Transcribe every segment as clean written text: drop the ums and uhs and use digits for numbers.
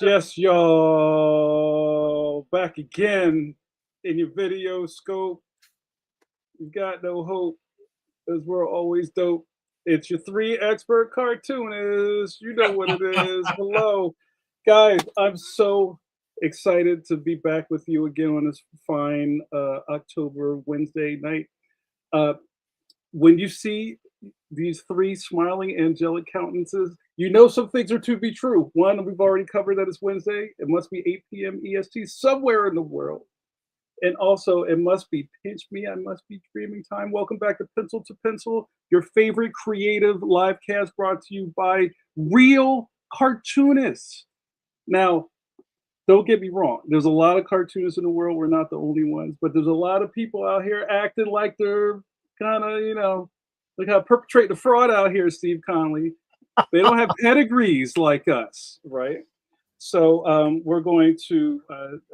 Yes, y'all. Back again in your video scope. You got no hope, as we're always dope. It's your 3 expert cartoonists. You know what it is. Hello. Guys, I'm so excited to be back with you again on this fine October Wednesday night. When you see these 3 smiling angelic countenances, you know some things are to be true. One, we've already covered that it's Wednesday. It must be 8 p.m. EST somewhere in the world. And also, it must be Pinch Me, I Must Be Dreaming time. Welcome back to Pencil to Pencil, your favorite creative live cast brought to you by real cartoonists. Now, don't get me wrong. There's a lot of cartoonists in the world. We're not the only ones. But there's a lot of people out here acting like they're kind of, like how perpetrate the fraud out here, Steve Conley. They don't have pedigrees like us, right? So we're going to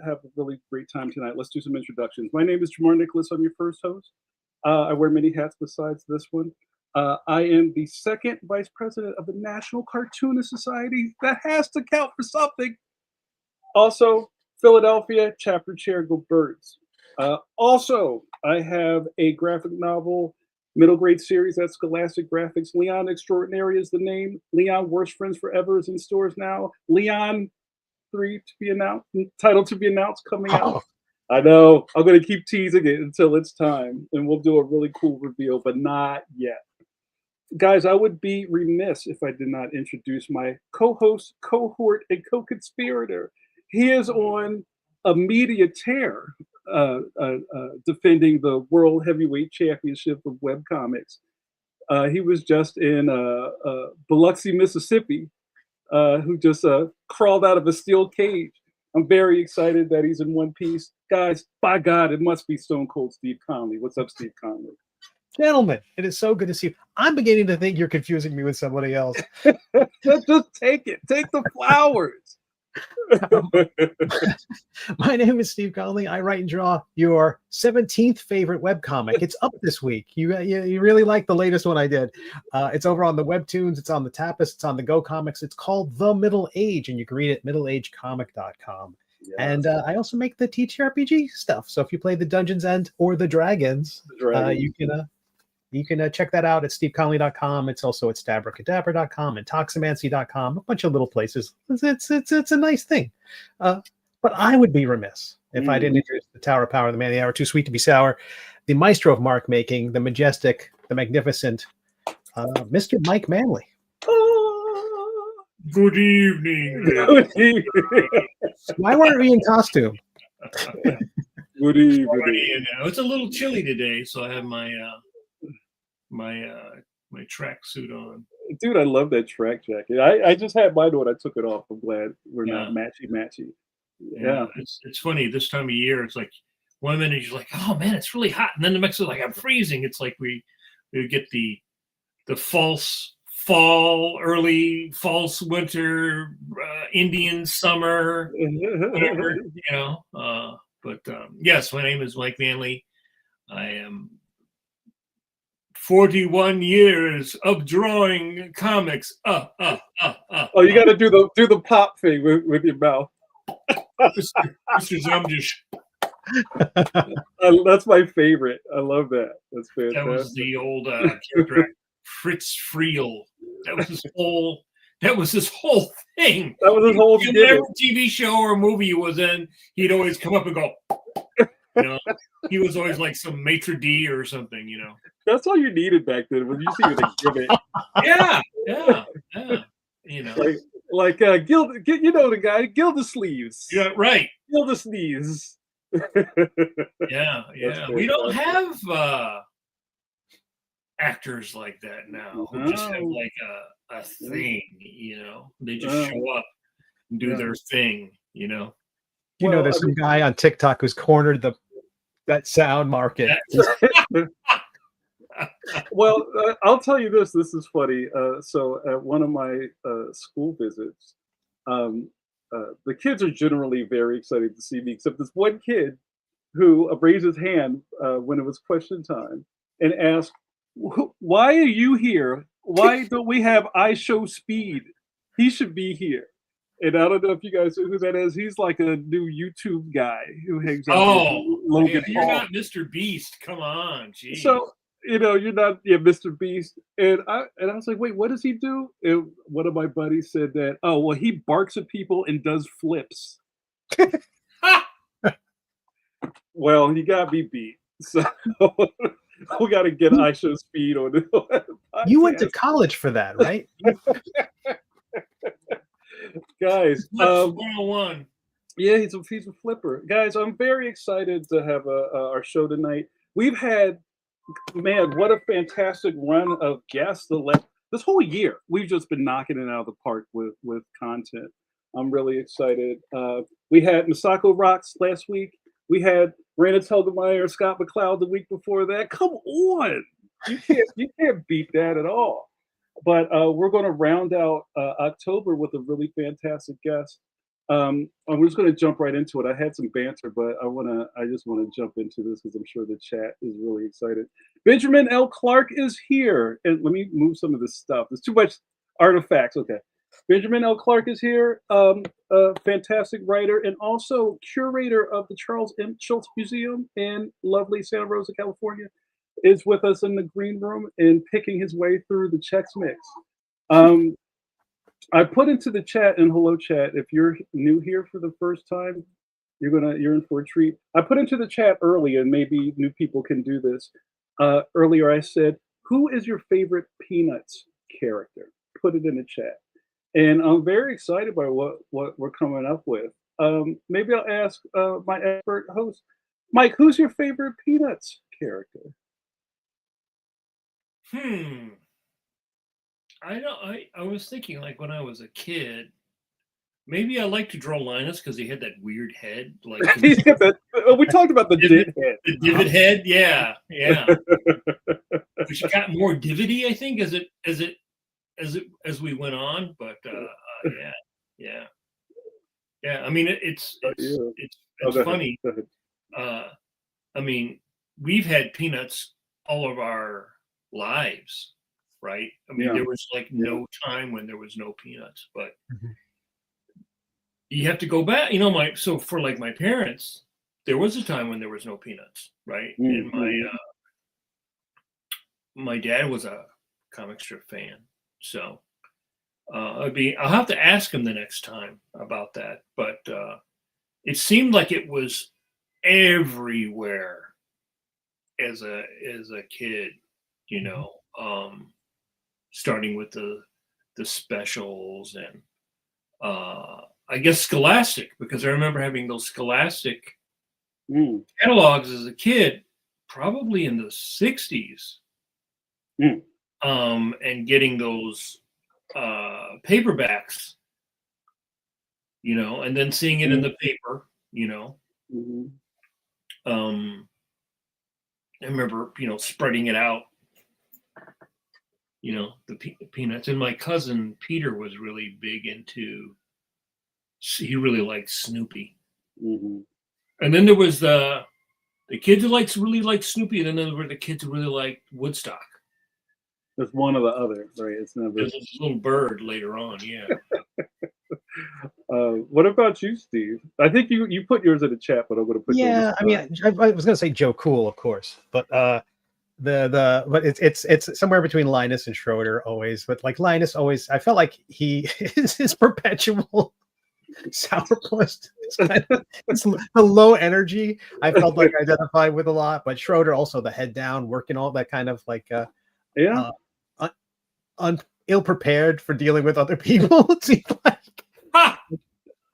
have a really great time tonight. Let's do some introductions. My name is JAMAR NICHOLAS. I'm your first host. I wear many hats besides this one. I am the 2nd vice president of the National Cartoonist Society. That has to count for something. Also, Philadelphia chapter chair, Go Birds. Also, I have a graphic novel middle grade series at Scholastic Graphics. Leon Extraordinary is the name. Leon Worst Friends Forever is in stores now. Leon 3 to be announced, title to be announced coming out. I know, I'm going to keep teasing it until it's time, and we'll do a really cool reveal, but not yet. Guys, I would be remiss if I did not introduce my co-host, cohort, and co-conspirator. He is on a media tear, defending the World Heavyweight Championship of webcomics. He was just in Biloxi, Mississippi, who just crawled out of a steel cage. I'm very excited that he's in one piece. Guys, by God, it must be Stone Cold Steve Conley. What's up, Steve Conley? Gentlemen, it is so good to see you. I'm beginning to think you're confusing me with somebody else. Just take it. Take the flowers. My name is Steve Conley. I write and draw your 17th favorite webcomic. It's up this week. You really like the latest one I did. It's over on the Webtoons. It's on the Tapas. It's on the Go Comics. It's called The Middle Age, and you can read it at middleagecomic.com. Yes. And I also make the TTRPG stuff. So if you play the Dungeons or the Dragons, you can check that out at steveconley.com. It's also at stabracadabra.com and toxomancy.com, a bunch of little places. It's a nice thing. But I would be remiss if I didn't introduce the Tower of Power, the Man of the Hour, Too Sweet to Be Sour, the maestro of mark making, the majestic, the magnificent, Mr. Mike Manley. Good evening. Good evening. Why weren't we in costume? Good evening. It's a little chilly today, so I have my my track suit on. Dude, I love that track jacket. I just had mine on. I took it off. I'm glad we're not matchy. Yeah. It's funny this time of year. It's like 1 minute you're like, oh man, it's really hot, and then the next is like, I'm freezing. It's like we get the false fall, early false winter, Indian summer, whatever, But yes, my name is Mike Manley. I am 41 years of drawing comics. Oh, you got to do the pop thing with your mouth. Mr. Zumdish. That's my favorite. I love that. That's fantastic. That was the old character, Fritz Friel. That was his whole thing. That was his whole Whatever TV show or movie he was in, he'd always come up and go. He was always like some maitre d' or something. That's all you needed back then. When you see the gimmick. Yeah. Like the guy Gildersleeves. Yeah, right. Gildersleeves. Yeah. We don't have actors like that now who just have like a thing. They just show up and do their thing. There's some guy on TikTok who's cornered that sound market. Well, I'll tell you this. This is funny. So at one of my school visits, the kids are generally very excited to see me, except this one kid who raised his hand when it was question time and asked, "Why are you here? Why don't we have I Show Speed? He should be here." And I don't know if you guys know who that is. He's like a new YouTube guy who hangs out with Logan Paul. You're not Mr. Beast. Come on, geez. So you're not Mr. Beast. And I was like, wait, what does he do? And one of my buddies said that, he barks at people and does flips. Well, he got me beat. So we got to get I Show Speed on the podcast. You went to college for that, right? Guys, 101. Yeah, he's a flipper. Guys, I'm very excited to have our show tonight. We've had, man, what a fantastic run of guests this whole year. We've just been knocking it out of the park with content. I'm really excited. We had Misako Rocks last week. We had Raina Telgemeier, Scott McCloud the week before that. Come on, you can't beat that at all. But we're going to round out October with a really fantastic guest. I'm just going to jump right into it. I had some banter, but I just want to jump into this because I'm sure the chat is really excited. Benjamin L. Clark is here. And let me move some of this stuff. There's too much artifacts. Okay. Benjamin L. Clark is here, a fantastic writer and also curator of the Charles M. Schulz Museum in lovely Santa Rosa, California, is with us in the green room and picking his way through the Chex Mix. I put into the chat and hello chat. If you're new here for the first time, you're in for a treat. I put into the chat early, and maybe new people can do this. Earlier, I said, "Who is your favorite Peanuts character?" Put it in the chat, and I'm very excited by what we're coming up with. Maybe I'll ask my expert host, Mike, who's your favorite Peanuts character? I was thinking, like, when I was a kid, maybe I like to draw Linus because he had that weird head. Like we talked about the divot head. The divot head, yeah. Which got more divoty, I think, as we went on. But yeah. Yeah, I mean it's Go funny. ahead. Go ahead. I mean, we've had peanuts all of our lives, right? I mean, there was like no time when there was no peanuts, but you have to go back. So for like my parents, there was a time when there was no peanuts, right? And my dad was a comic strip fan, so I'll have to ask him the next time about that. But it seemed like it was everywhere as a kid, starting with the specials and I guess Scholastic, because I remember having those Scholastic catalogs as a kid, probably in the 60s, and getting those paperbacks, and then seeing it in the paper, I remember, spreading it out, the peanuts. And my cousin Peter was really big he really liked Snoopy. And then there was the kids who really liked Snoopy, and then there were the kids who really liked Woodstock. There's one or the other, right? It's never. There's this little bird later on, yeah. What about you, Steve? I think you put yours in the chat, but I'm going to put. Yeah, I mean, I was going to say Joe Cool, of course, but but it's somewhere between Linus and Schroeder always. But like Linus always, I felt like he is his perpetual sourpuss. It's the low energy. I felt like I identified with a lot, but Schroeder also the head down, working all that kind of like ill prepared for dealing with other people. It seems like. I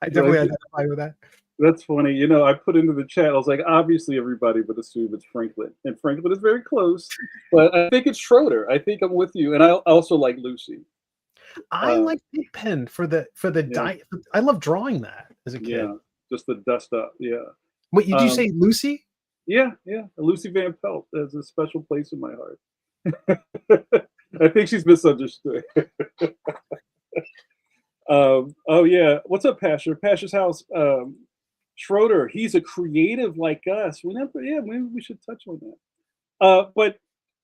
definitely identify with that. That's funny. I put into the chat, I was like, obviously everybody would assume it's Franklin. And Franklin is very close. But I think it's Schroeder. I think I'm with you. And I also like Lucy. I like Pigpen for the diet. I love drawing that as a kid. Yeah, just the dust up. Yeah. Wait, did you say Lucy? Yeah. Lucy Van Pelt has a special place in my heart. I think she's misunderstood. Oh yeah, what's up, Pastor? Pastor's house. Schroeder, he's a creative like us. Maybe we should touch on that. But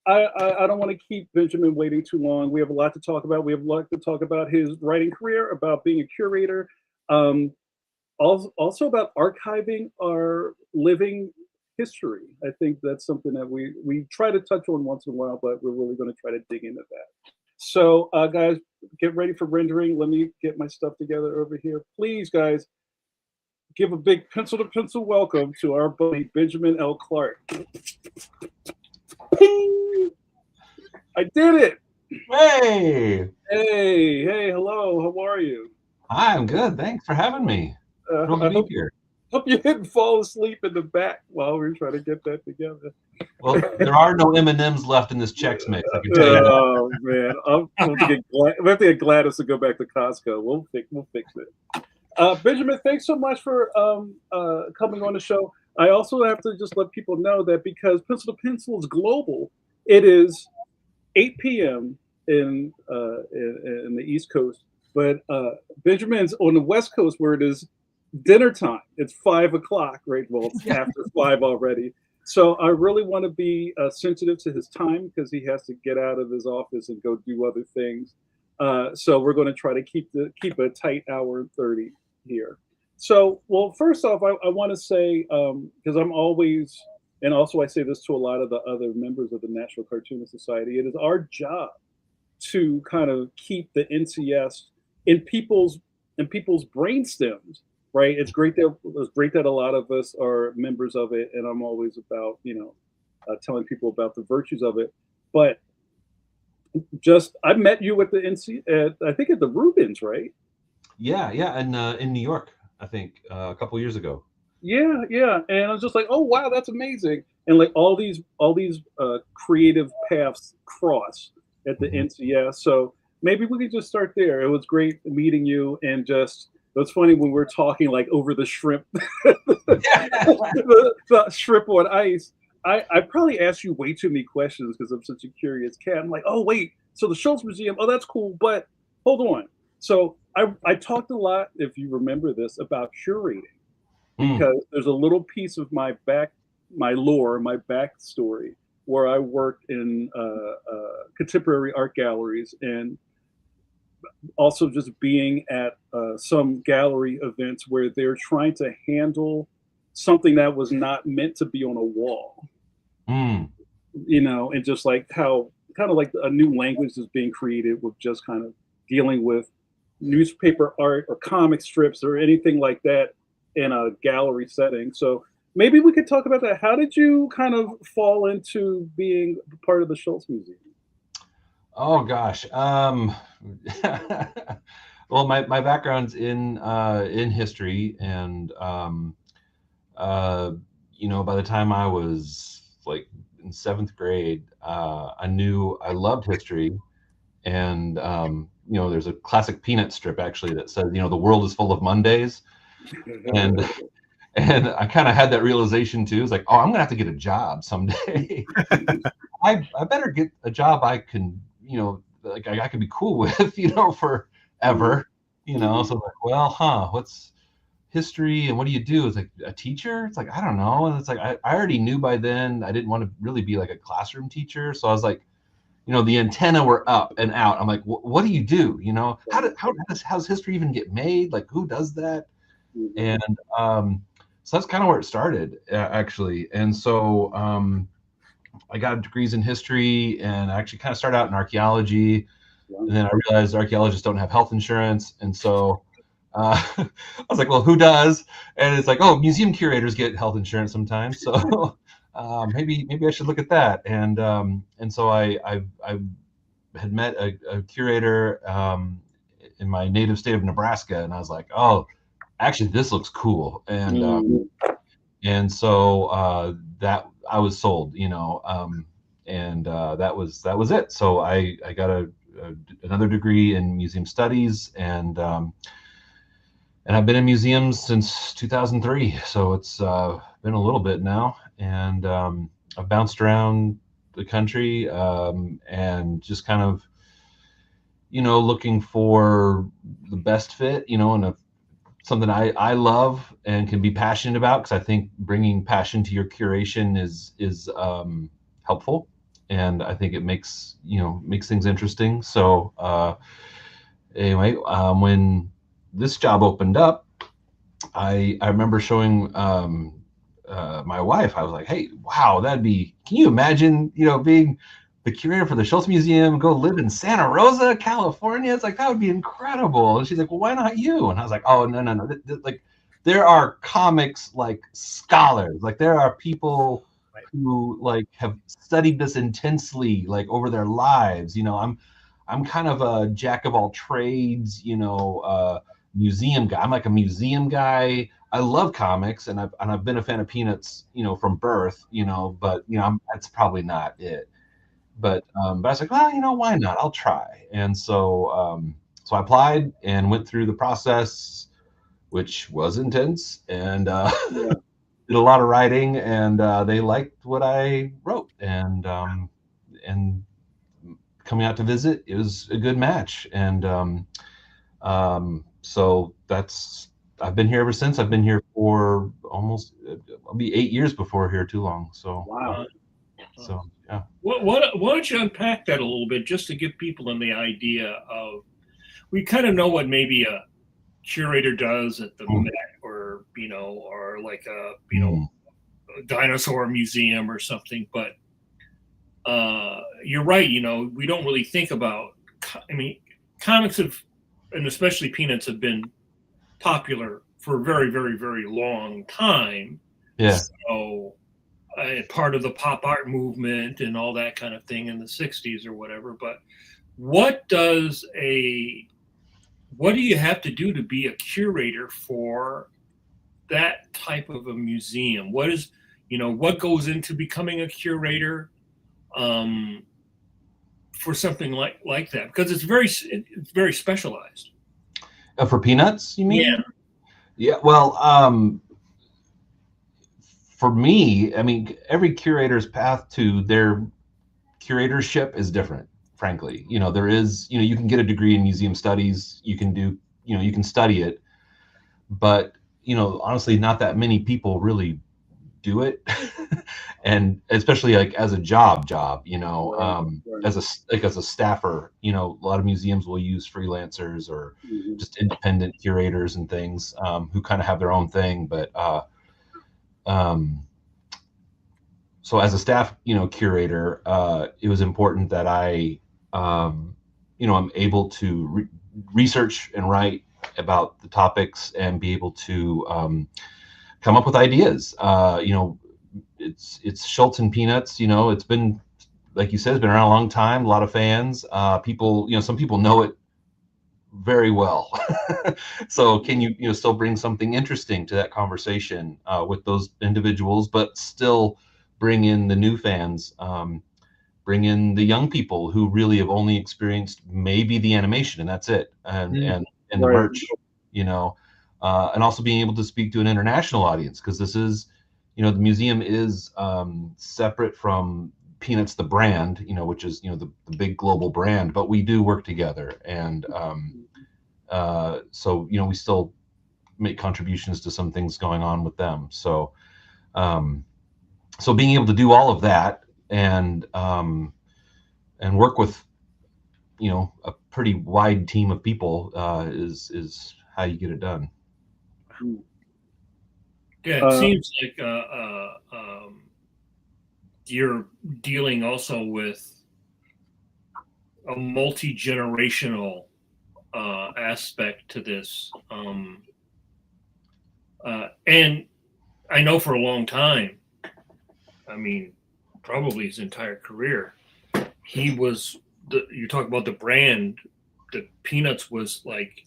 I don't want to keep Benjamin waiting too long. We have a lot to talk about. We have a lot to talk about his writing career, about being a curator, also about archiving our living history. I think that's something that we try to touch on once in a while, but we're really going to try to dig into that. So, guys, get ready for rendering. Let me get my stuff together over here. Please, guys, give a big pencil-to-pencil welcome to our buddy Benjamin L. Clark. I did it! Hey! Hey, hello. How are you? I'm good. Thanks for having me. I hope you didn't fall asleep in the back while we were trying to get that together. Well, there are no M&Ms left in this Chex Mix, I can tell you that. Oh, man. we have to get Gladys to go back to Costco. We'll fix it. Benjamin, thanks so much for coming on the show. I also have to just let people know that because Pencil to Pencil is global, it is 8 p.m. in the East Coast, but Benjamin's on the West Coast where it is dinner time. It's 5 o'clock, right? Well, it's after 5 already. So I really want to be sensitive to his time because he has to get out of his office and go do other things. So we're going to try to keep a tight hour and 30 here. So, well, first off, I want to say, because I'm always, and also I say this to a lot of the other members of the National Cartoonist Society, it is our job to kind of keep the NCS in people's brainstems, right? It's great that a lot of us are members of it, and I'm always about, telling people about the virtues of it. But I met you at the I think at the Rubens, right? Yeah, and in New York, I think a couple years ago. Yeah, and I was just like, oh wow, that's amazing, and like all these creative paths cross at the NCS. So maybe we could just start there. It was great meeting you, and just it was funny when we were talking like over the shrimp, the shrimp on ice. I probably asked you way too many questions because I'm such a curious cat. I'm like, oh wait, so the Schulz Museum, oh that's cool, but hold on. So I talked a lot, if you remember this, about curating Mm. because there's a little piece of my lore, my backstory, where I worked in contemporary art galleries and also just being at some gallery events where they're trying to handle something that was not meant to be on a wall, Mm. and just like how kind of like a new language is being created with just kind of dealing with newspaper art or comic strips or anything like that in a gallery setting. So maybe we could talk about that. How did you kind of fall into being part of the Schulz Museum? Oh gosh. Well, my background's in history, and by the time I was like in 7th grade, I knew I loved history, and there's a classic Peanut strip actually that says, the world is full of Mondays, and and I kind of had that realization too. It's like, oh, I'm gonna have to get a job someday. I better get a job I can, like I could be cool with, forever, So I'm like, well, what's history and what do you do? It's like a teacher. It's like, I don't know. And it's like, I already knew by then I didn't want to really be like a classroom teacher. So I was like, the antenna were up and out. I'm like, what do you do? How's history even get made? Like, who does that? And so that's kind of where it started, actually. And so I got degrees in history, and I actually kind of started out in archaeology. And then I realized archaeologists don't have health insurance. And so I was like, well, who does? And it's like, oh, museum curators get health insurance sometimes. So maybe I should look at that. And so I had met a curator in my native state of Nebraska, and I was like, oh, actually, this looks cool. And so that I was sold, and that was it. So I got another degree in museum studies, and I've been in museums since 2003. So it's been a little bit now, and I've bounced around the country and just kind of, looking for the best fit, and something I love and can be passionate about, because I think bringing passion to your curation is helpful, and I think it makes things interesting. So anyway, when this job opened up, I remember showing my wife. I was like, hey, wow, can you imagine, being the curator for the Schulz Museum, go live in Santa Rosa, California? It's like, that would be incredible. And she's like, well, why not you? And I was like, oh, no. Like, there are comics like scholars, like there are people who like have studied this intensely, like over their lives. I'm kind of a jack of all trades, museum guy. I'm like a museum guy. I love comics, and I've been a fan of Peanuts, from birth, but that's probably not it. But I was like, well, why not? I'll try. And so I applied and went through the process, which was intense, and did a lot of writing, and they liked what I wrote, and coming out to visit, it was a good match. And so I've been here ever since. I've been here for I'll be 8 years before here too long. So Wow. So yeah. Why don't you unpack that a little bit, just to give people an idea of, we kind of know what maybe a curator does at the Met, or or like a a dinosaur museum or something, but you're right. We don't really think about. Comics have, and especially Peanuts, have been popular for a very, very, very long time. Yeah. So part of the pop art movement and all that kind of thing in the 60s or whatever. But what do you have to do to be a curator for that type of a museum? What goes into becoming a curator for something like that? Because it's very specialized. For Peanuts, you mean? Yeah. Yeah. Well, for me, every curator's path to their curatorship is different, frankly. There is, you can get a degree in museum studies, you can do you can study it, but honestly, not that many people really do it. And especially like as a job, as a staffer, a lot of museums will use freelancers or just independent curators and things, who kind of have their own thing. But so as a staff, curator, it was important that I, I'm able to research and write about the topics and be able to come up with ideas. It's Schulz and Peanuts. It's been, like you said, it's been around a long time. A lot of fans. People, some people know it very well. So can you still bring something interesting to that conversation with those individuals, but still bring in the new fans, bring in the young people who really have only experienced maybe the animation and that's it, and the merch, and also being able to speak to an international audience, because this is, the museum is separate from Peanuts, the brand, which is, the big global brand, but we do work together. And so, we still make contributions to some things going on with them. So, so being able to do all of that and work with, a pretty wide team of people is how you get it done. Yeah, it seems like you're dealing also with a multi-generational aspect to this. And I know for a long time, I mean, probably his entire career, you talk about the brand, the Peanuts was like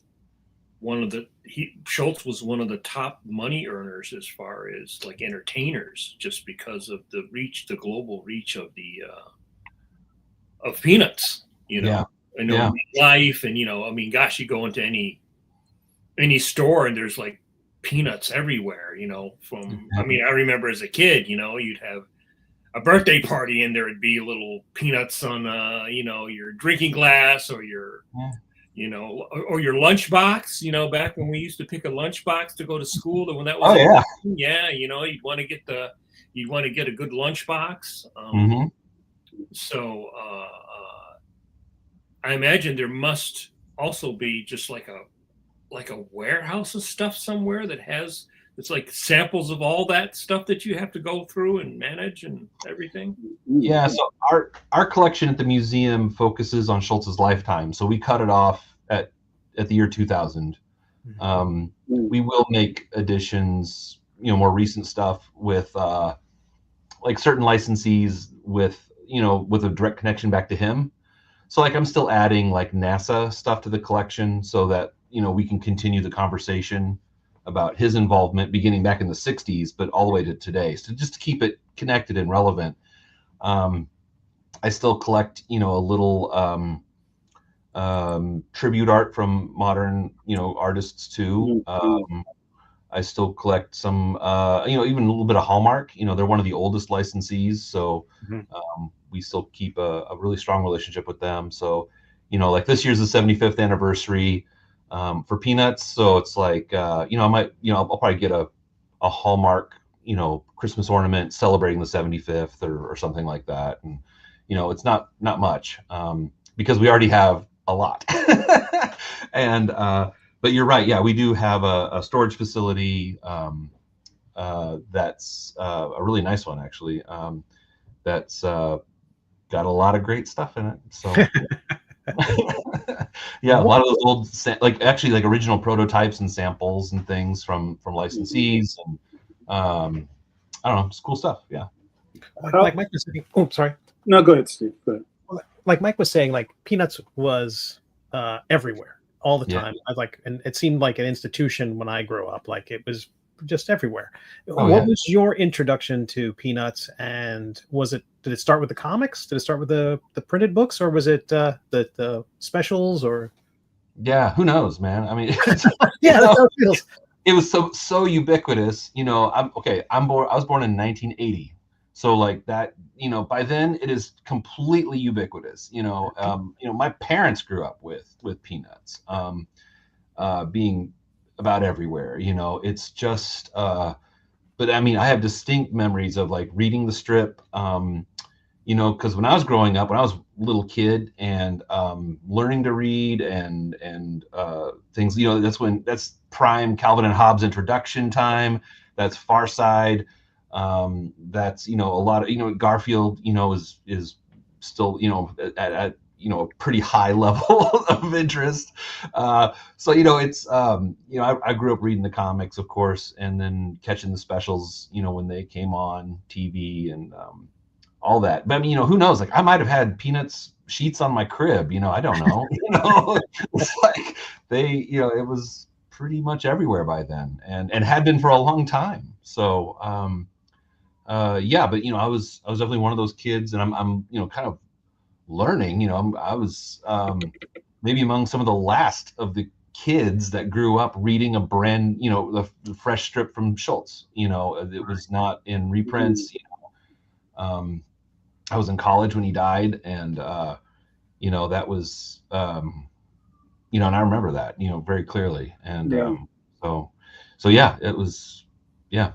Schulz was one of the top money earners as far as like entertainers, just because of the global reach of the of Peanuts, life, and I mean, gosh, you go into any store and there's like Peanuts everywhere, from I mean, I remember as a kid, you'd have a birthday party and there would be little Peanuts on your drinking glass or your or your lunchbox, back when we used to pick a lunchbox to go to school, when that was you'd want to get a good lunchbox. So I imagine there must also be just like a warehouse of stuff somewhere it's like samples of all that stuff that you have to go through and manage and everything. Yeah, so our collection at the museum focuses on Schulz's lifetime. So we cut it off at the year 2000. We will make additions, more recent stuff with like certain licensees with a direct connection back to him. So like I'm still adding like NASA stuff to the collection so that we can continue the conversation about his involvement beginning back in the 60s, but all the way to today. So just to keep it connected and relevant. I still collect, a little tribute art from modern, artists too. I still collect some, even a little bit of Hallmark. They're one of the oldest licensees, so we still keep a really strong relationship with them. So, like this year's the 75th anniversary for Peanuts. So it's like, I might, I'll probably get a Hallmark, Christmas ornament celebrating the 75th or something like that. And, it's not much because we already have a lot. And, but you're right. Yeah, we do have a storage facility that's a really nice one, actually. That's got a lot of great stuff in it. So yeah, a lot of those old, like original prototypes and samples and things from licensees, and I don't know, it's cool stuff. Yeah. Like Mike was saying, sorry. No, go ahead, Steve. Go ahead. Like Mike was saying, like Peanuts was everywhere all the time. And it seemed like an institution when I grew up. Like it was just everywhere. What was your introduction to Peanuts? And did it start with the comics? Did it start with the printed books, or was it the specials? Or who knows, man? I mean, yeah, that's how it feels. It was so ubiquitous. I was born in 1980, so like that. By then it is completely ubiquitous. My parents grew up with Peanuts. being about everywhere. You know, it's just but I mean, I have distinct memories of like reading the strip, you know, because when I was growing up, when I was a little kid and learning to read and things, you know, that's prime Calvin and Hobbes introduction time. That's Far Side. That's, you know, a lot of, you know, Garfield, you know, is still, you know, at you know, a pretty high level of interest. So, you know, it's, you know, I grew up reading the comics, of course, and then catching the specials, you know, when they came on TV and all that. But I mean, you know, who knows? Like, I might have had Peanuts sheets on my crib, you know, I don't know. You know, it's like you know, it was pretty much everywhere by then and had been for a long time. So, yeah, but, you know, I was definitely one of those kids, and I'm, you know, kind of learning, you know, I was maybe among some of the last of the kids that grew up reading a brand, you know, the fresh strip from Schulz. You know, it was not in reprints. You know, I was in college when he died, and you know, that was you know, and I remember that, you know, very clearly. And so yeah, it was, yeah,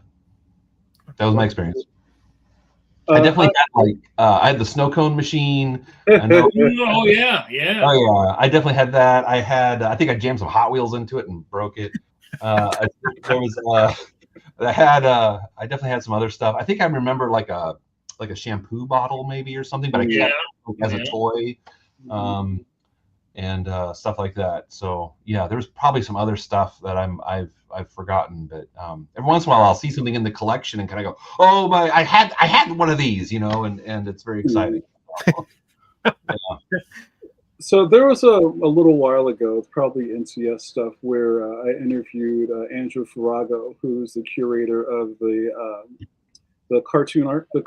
that was my experience. I definitely had like I had the snow cone machine. I know. Oh yeah. Oh yeah, I definitely had that. I had I think I jammed some Hot Wheels into it and broke it. I think there was I definitely had some other stuff. I think I remember like a shampoo bottle maybe or something, but I kept it as a toy. And stuff like that. So yeah, there's probably some other stuff that I've forgotten, but every once in a while I'll see something in the collection and kind of go, oh my, I had one of these, you know, and it's very exciting. Yeah. So there was a little while ago, it's probably NCS stuff, where I interviewed Andrew Farago, who's the curator of the cartoon art, they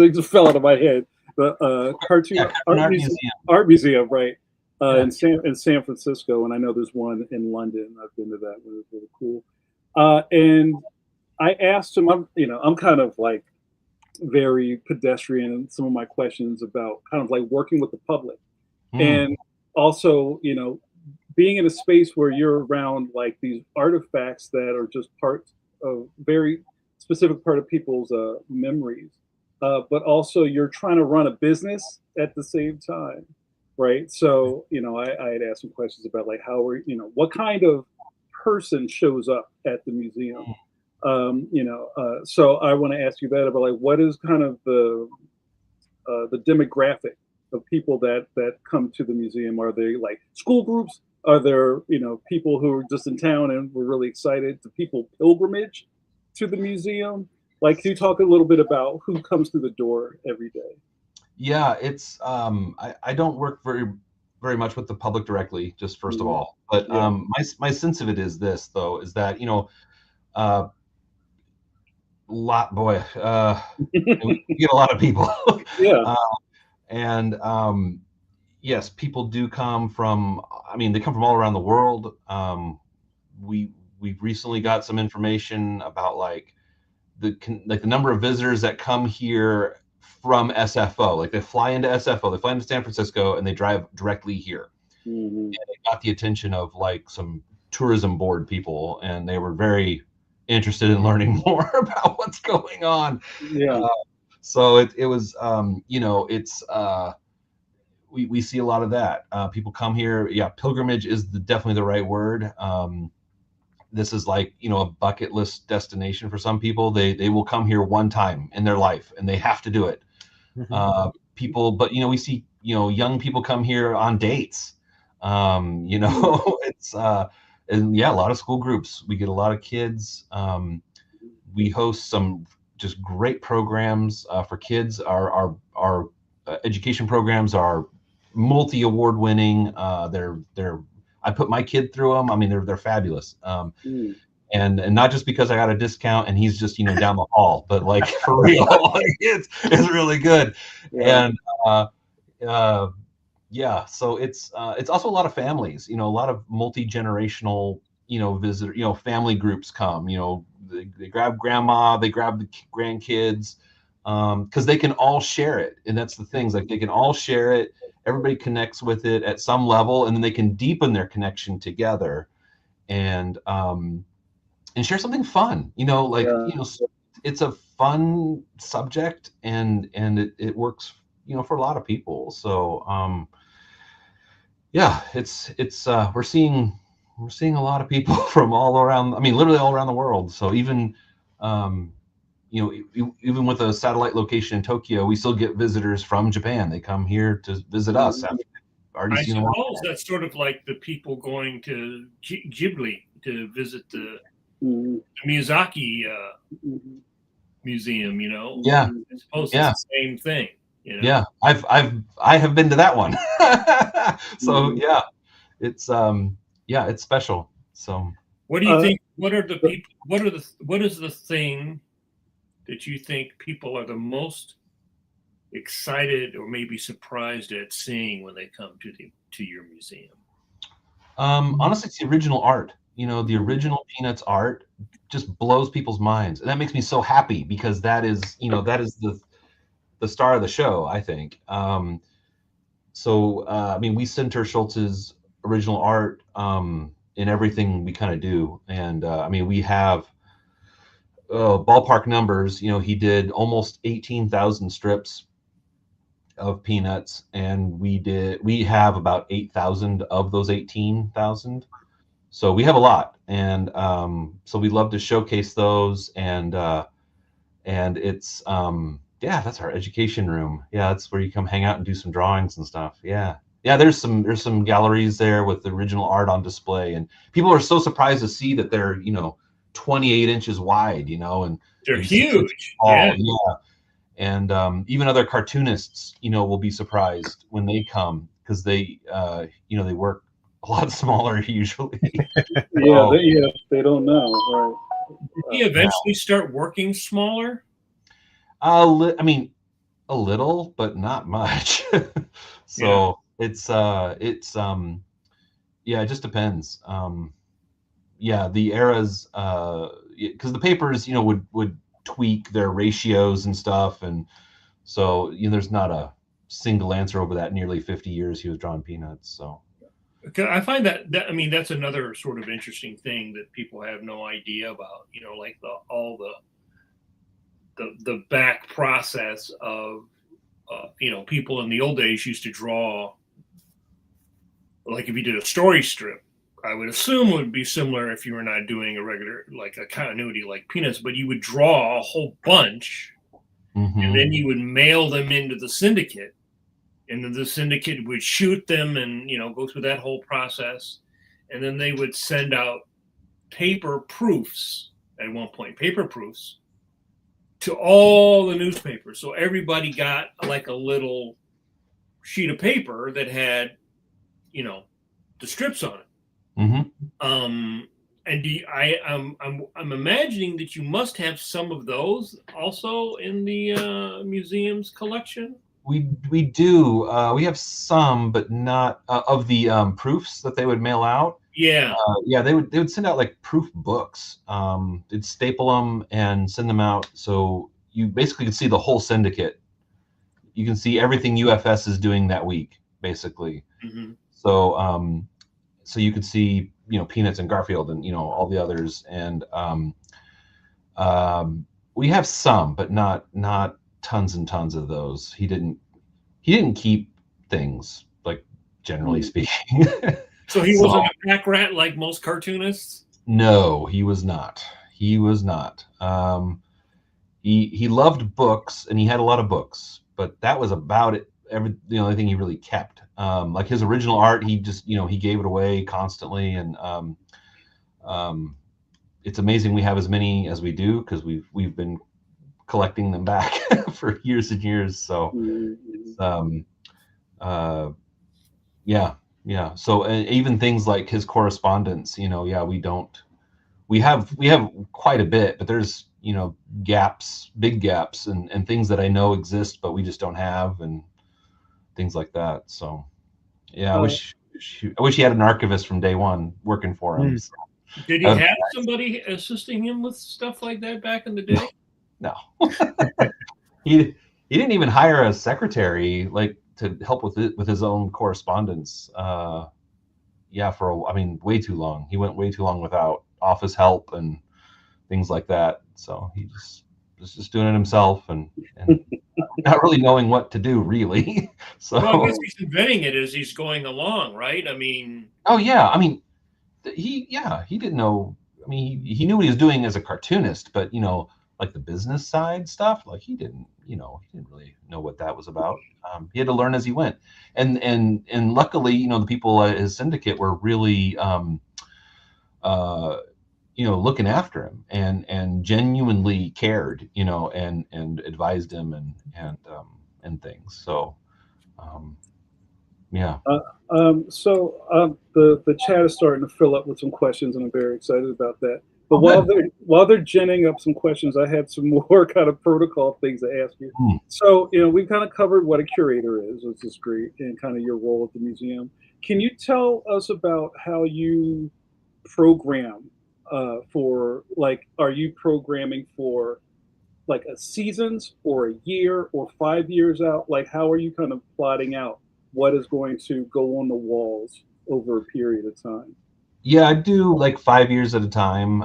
just fell out of my head, the cartoon art museum, right? In San Francisco, and I know there's one in London. I've been to that one; it's really cool. And I asked him, I'm kind of like very pedestrian in some of my questions about kind of like working with the public, and also, you know, being in a space where you're around like these artifacts that are just part of very specific part of people's memories, but also you're trying to run a business at the same time. Right. So, you know, I had asked some questions about like what kind of person shows up at the museum? You know, so I want to ask you that about like what is kind of the demographic of people that come to the museum? Are they like school groups? Are there, you know, people who are just in town and we're really excited? Do people pilgrimage to the museum? Like, can you talk a little bit about who comes through the door every day? Yeah, it's I don't work very much with the public directly, just first of all. But my sense of it is this though, is that, you know, we get a lot of people. And yes, people do come from, I mean, they come from all around the world. We've recently got some information about like the number of visitors that come here from SFO. Like they fly into SFO, they fly into San Francisco, and they drive directly here. And it got the attention of like some tourism board people, and they were very interested in learning more about what's going on. So it was, you know, it's we see a lot of that. People come here. Yeah, pilgrimage is definitely the right word. This is like, you know, a bucket list destination for some people. They will come here one time in their life and they have to do it. People, but, you know, we see, you know, young people come here on dates. You know, it's and yeah, a lot of school groups. We get a lot of kids. We host some just great programs for kids. Our education programs are multi-award winning. They're I put my kid through them. I mean, they're fabulous. And not just because I got a discount and he's just, you know, down the hall, but like for real, like, it's really good. And yeah, so it's also a lot of families, you know, a lot of multi-generational, you know, visitor, you know, family groups come, you know, they grab grandma, they grab the grandkids, because they can all share it. And that's the things, like they can all share it. Everybody connects with it at some level, and then they can deepen their connection together. and share something fun. It's a fun subject, and it works, for a lot of people. So we're seeing a lot of people from all around. I mean, literally all around the world. So even even with a satellite location in Tokyo, we still get visitors from Japan. They come here to visit us after they've already seen them. I suppose that's sort of like the people going to Ghibli to visit the Miyazaki museum. Yeah, I suppose it's the same thing. Yeah, I have been to that one. So yeah, it's it's special. So what do you think? What are the people? What is the thing that you think people are the most excited or maybe surprised at seeing when they come to your museum? Honestly, it's the original art. The original Peanuts art just blows people's minds, and that makes me so happy, because that is the star of the show, I think. We center Schulz's original art in everything we kind of do, and we have ballpark numbers. He did almost 18,000 strips of Peanuts, and we have about 8,000 of those 18,000. So we have a lot, and so we love to showcase those, and it's that's our education room. Yeah, that's where you come hang out and do some drawings and stuff. Yeah, there's some galleries there with the original art on display, and people are so surprised to see that they're 28 inches wide, and they're huge. Yeah. And even other cartoonists, will be surprised when they come, because they they work a lot smaller usually. They don't know, right? Did he eventually start working smaller? A little, but not much. So it just depends. The eras, because the papers, would tweak their ratios and stuff, and so there's not a single answer over that nearly 50 years he was drawing Peanuts. So I find that that's another sort of interesting thing that people have no idea about. Like all the back process of people in the old days used to draw, like if you did a story strip, I would assume it would be similar if you were not doing a regular, like a continuity like Peanuts, but you would draw a whole bunch, and then you would mail them into the syndicate, and then the syndicate would shoot them and go through that whole process, and then they would send out paper proofs at one point, to all the newspapers. So everybody got like a little sheet of paper that had, the strips on it. And I'm imagining that you must have some of those also in the museum's collection. We do. We have some, but not of the proofs that they would mail out. Yeah. They would send out like proof books. They'd staple them and send them out, so you basically can see the whole syndicate. You can see everything UFS is doing that week, basically. So you could see Peanuts and Garfield and all the others, and we have some, but not tons and tons of those. He didn't keep things, like, generally speaking. So he wasn't a pack rat like most cartoonists? No, he was not. He loved books, and he had a lot of books, but that was about it. The only thing he really kept. Like his original art, he just he gave it away constantly, and it's amazing we have as many as we do, because we've been collecting them back for years and years. So so even things like his correspondence, we have quite a bit, but there's gaps, big gaps, and things that I know exist but we just don't have, and things like that. So I wish he had an archivist from day one working for him. So. Did he have somebody assisting him with stuff like that back in the day? No. He didn't even hire a secretary, like, to help with his own correspondence. yeah, I mean, way too long. He went way too long without office help and things like that. So he was just doing it himself and not really knowing what to do, really. So, Well, I guess he's inventing it as he's going along, right? I mean, oh yeah, I mean, he didn't know. I mean, he knew what he was doing as a cartoonist, but like the business side stuff, like he didn't really know what that was about. He had to learn as he went, and luckily, the people at his syndicate were really looking after him and genuinely cared, and advised him and things. So, yeah. The chat is starting to fill up with some questions, and I'm very excited about that. But Oh, while they're ginning up some questions, I had some more kind of protocol things to ask you. So, we've kind of covered what a curator is, which is great, and kind of your role at the museum. Can you tell us about how you program for, like, are you programming for like a seasons or a year or 5 years out? Like, how are you kind of plotting out what is going to go on the walls over a period of time? Yeah, I do like 5 years at a time.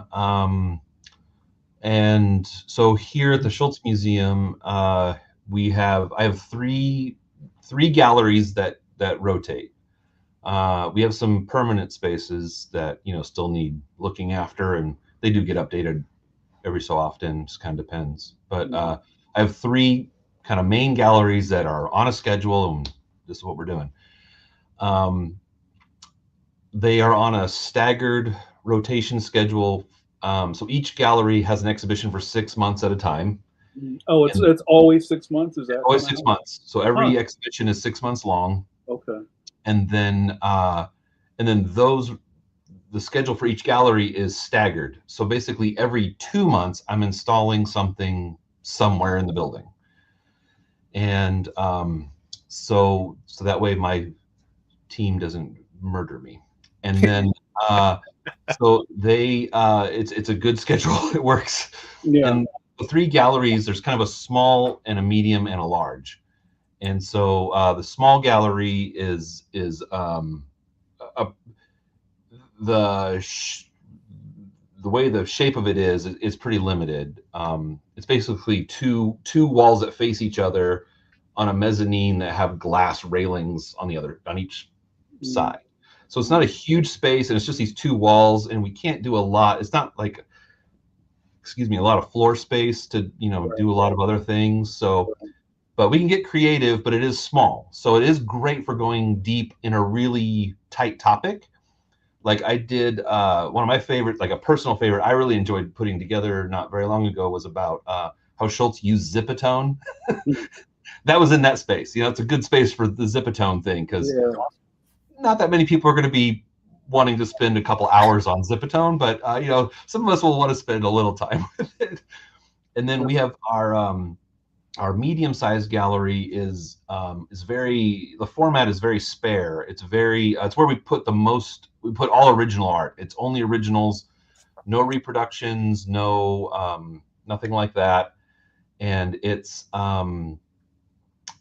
And so here at the Schulz Museum, I have three galleries that rotate. We have some permanent spaces that still need looking after, and they do get updated every so often. Just kind of depends. But I have three kind of main galleries that are on a schedule, and this is what we're doing. They are on a staggered rotation schedule. So each gallery has an exhibition for 6 months at a time. Oh, it's always 6 months. Is that always 6 months? So every exhibition is 6 months long. Okay. And then the schedule for each gallery is staggered. So basically every 2 months I'm installing something somewhere in the building. And so that way my team doesn't murder me. And then so it's a good schedule. It works. Yeah. And the three galleries, there's kind of a small and a medium and a large. And so the small gallery is the way the shape of it is pretty limited. It's basically two walls that face each other on a mezzanine that have glass railings on each side. So it's not a huge space, and it's just these two walls, and we can't do a lot. It's not like, a lot of floor space to do a lot of other things. So, but we can get creative, but it is small, so it is great for going deep in a really tight topic. Like I did one of my favorite, like a personal favorite, I really enjoyed putting together not very long ago, was about how Schulz used Zipatone. That was in that space. It's a good space for the Zipatone thing, because not that many people are going to be wanting to spend a couple hours on Zipatone, but some of us will want to spend a little time with it. And then we have our medium-sized gallery is the format is very spare. It's where we put all original art. It's only originals, no reproductions, no nothing like that. And it's all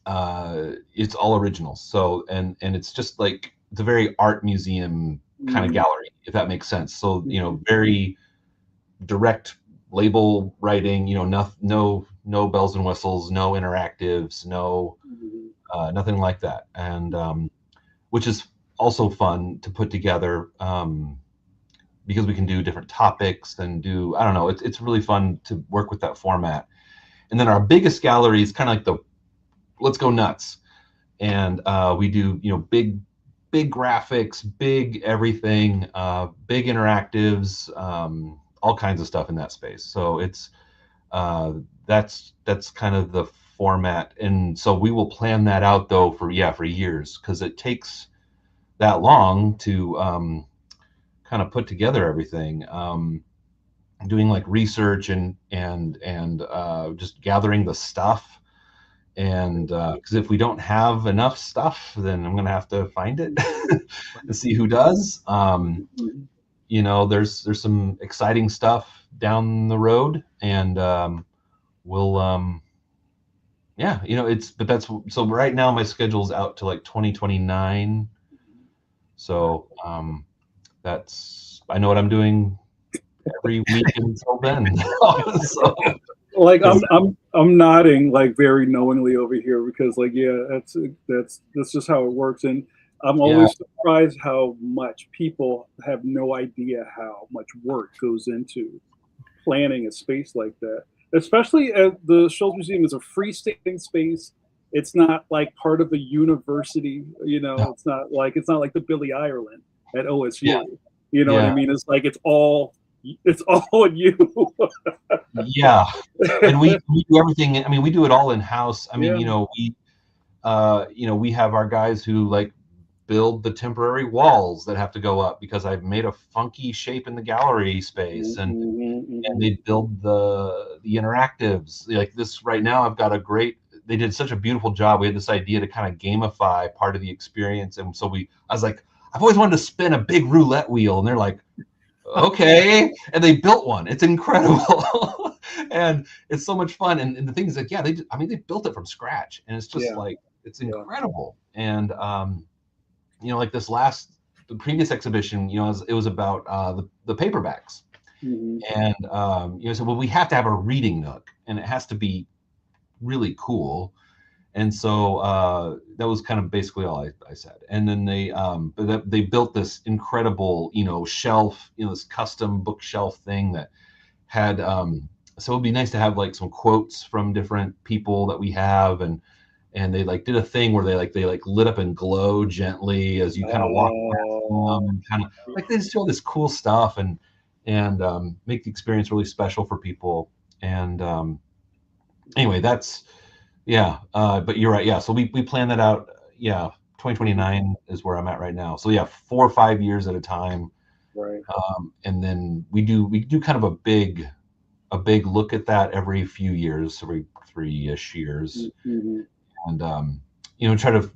originals. So and it's just like the very art museum kind of gallery, if that makes sense. So very direct label writing, no bells and whistles, no interactives, no nothing like that. And which is also fun to put together, because we can do different topics and do, I don't know, it's really fun to work with that format. And then our biggest gallery is kind of like the let's go nuts. And we do, big graphics, big everything, big interactives, all kinds of stuff in that space. So it's that's kind of the format. And so we will plan that out though for years, because it takes that long to kind of put together everything. Doing like research and just gathering the stuff. And because if we don't have enough stuff, then I'm gonna have to find it and see who does. There's some exciting stuff down the road, and we'll but that's so right now my schedule's out to like 2029. So I know what I'm doing every week until then. So, Like I'm nodding like very knowingly over here because like yeah, that's just how it works. And I'm always surprised how much people have no idea how much work goes into planning a space like that. Especially at the Schulz Museum is a freestanding space. It's not like part of a university, you know, it's not like the Billy Ireland at OSU. Yeah. You know what I mean? It's like it's all you. Yeah. And we do everything. I mean, we do it all in house. I mean, we have our guys who like build the temporary walls that have to go up because I've made a funky shape in the gallery space, and they build the interactives. Like this right now, I've got they did such a beautiful job. We had this idea to kind of gamify part of the experience, and so I was like, I've always wanted to spin a big roulette wheel, and they're like, okay, and they built one. It's incredible. And it's so much fun. And the thing is that they built it from scratch, and it's just like it's incredible. And like the previous exhibition, it was about the paperbacks. And so we have to have a reading nook, and it has to be really cool. And so that was kind of basically all I said. And then they built this incredible, shelf, this custom bookshelf thing that had, so it'd be nice to have like some quotes from different people that we have. And they like did a thing where they lit up and glow gently as you kind of walk around them, kind of like they just do all this cool stuff and make the experience really special for people. And anyway, that's, but you're right. Yeah. So we plan that out. 2029 is where I'm at right now. So 4 or 5 years at a time. Right. And then we do kind of a big look at that every few years, every 3-ish years. And, try to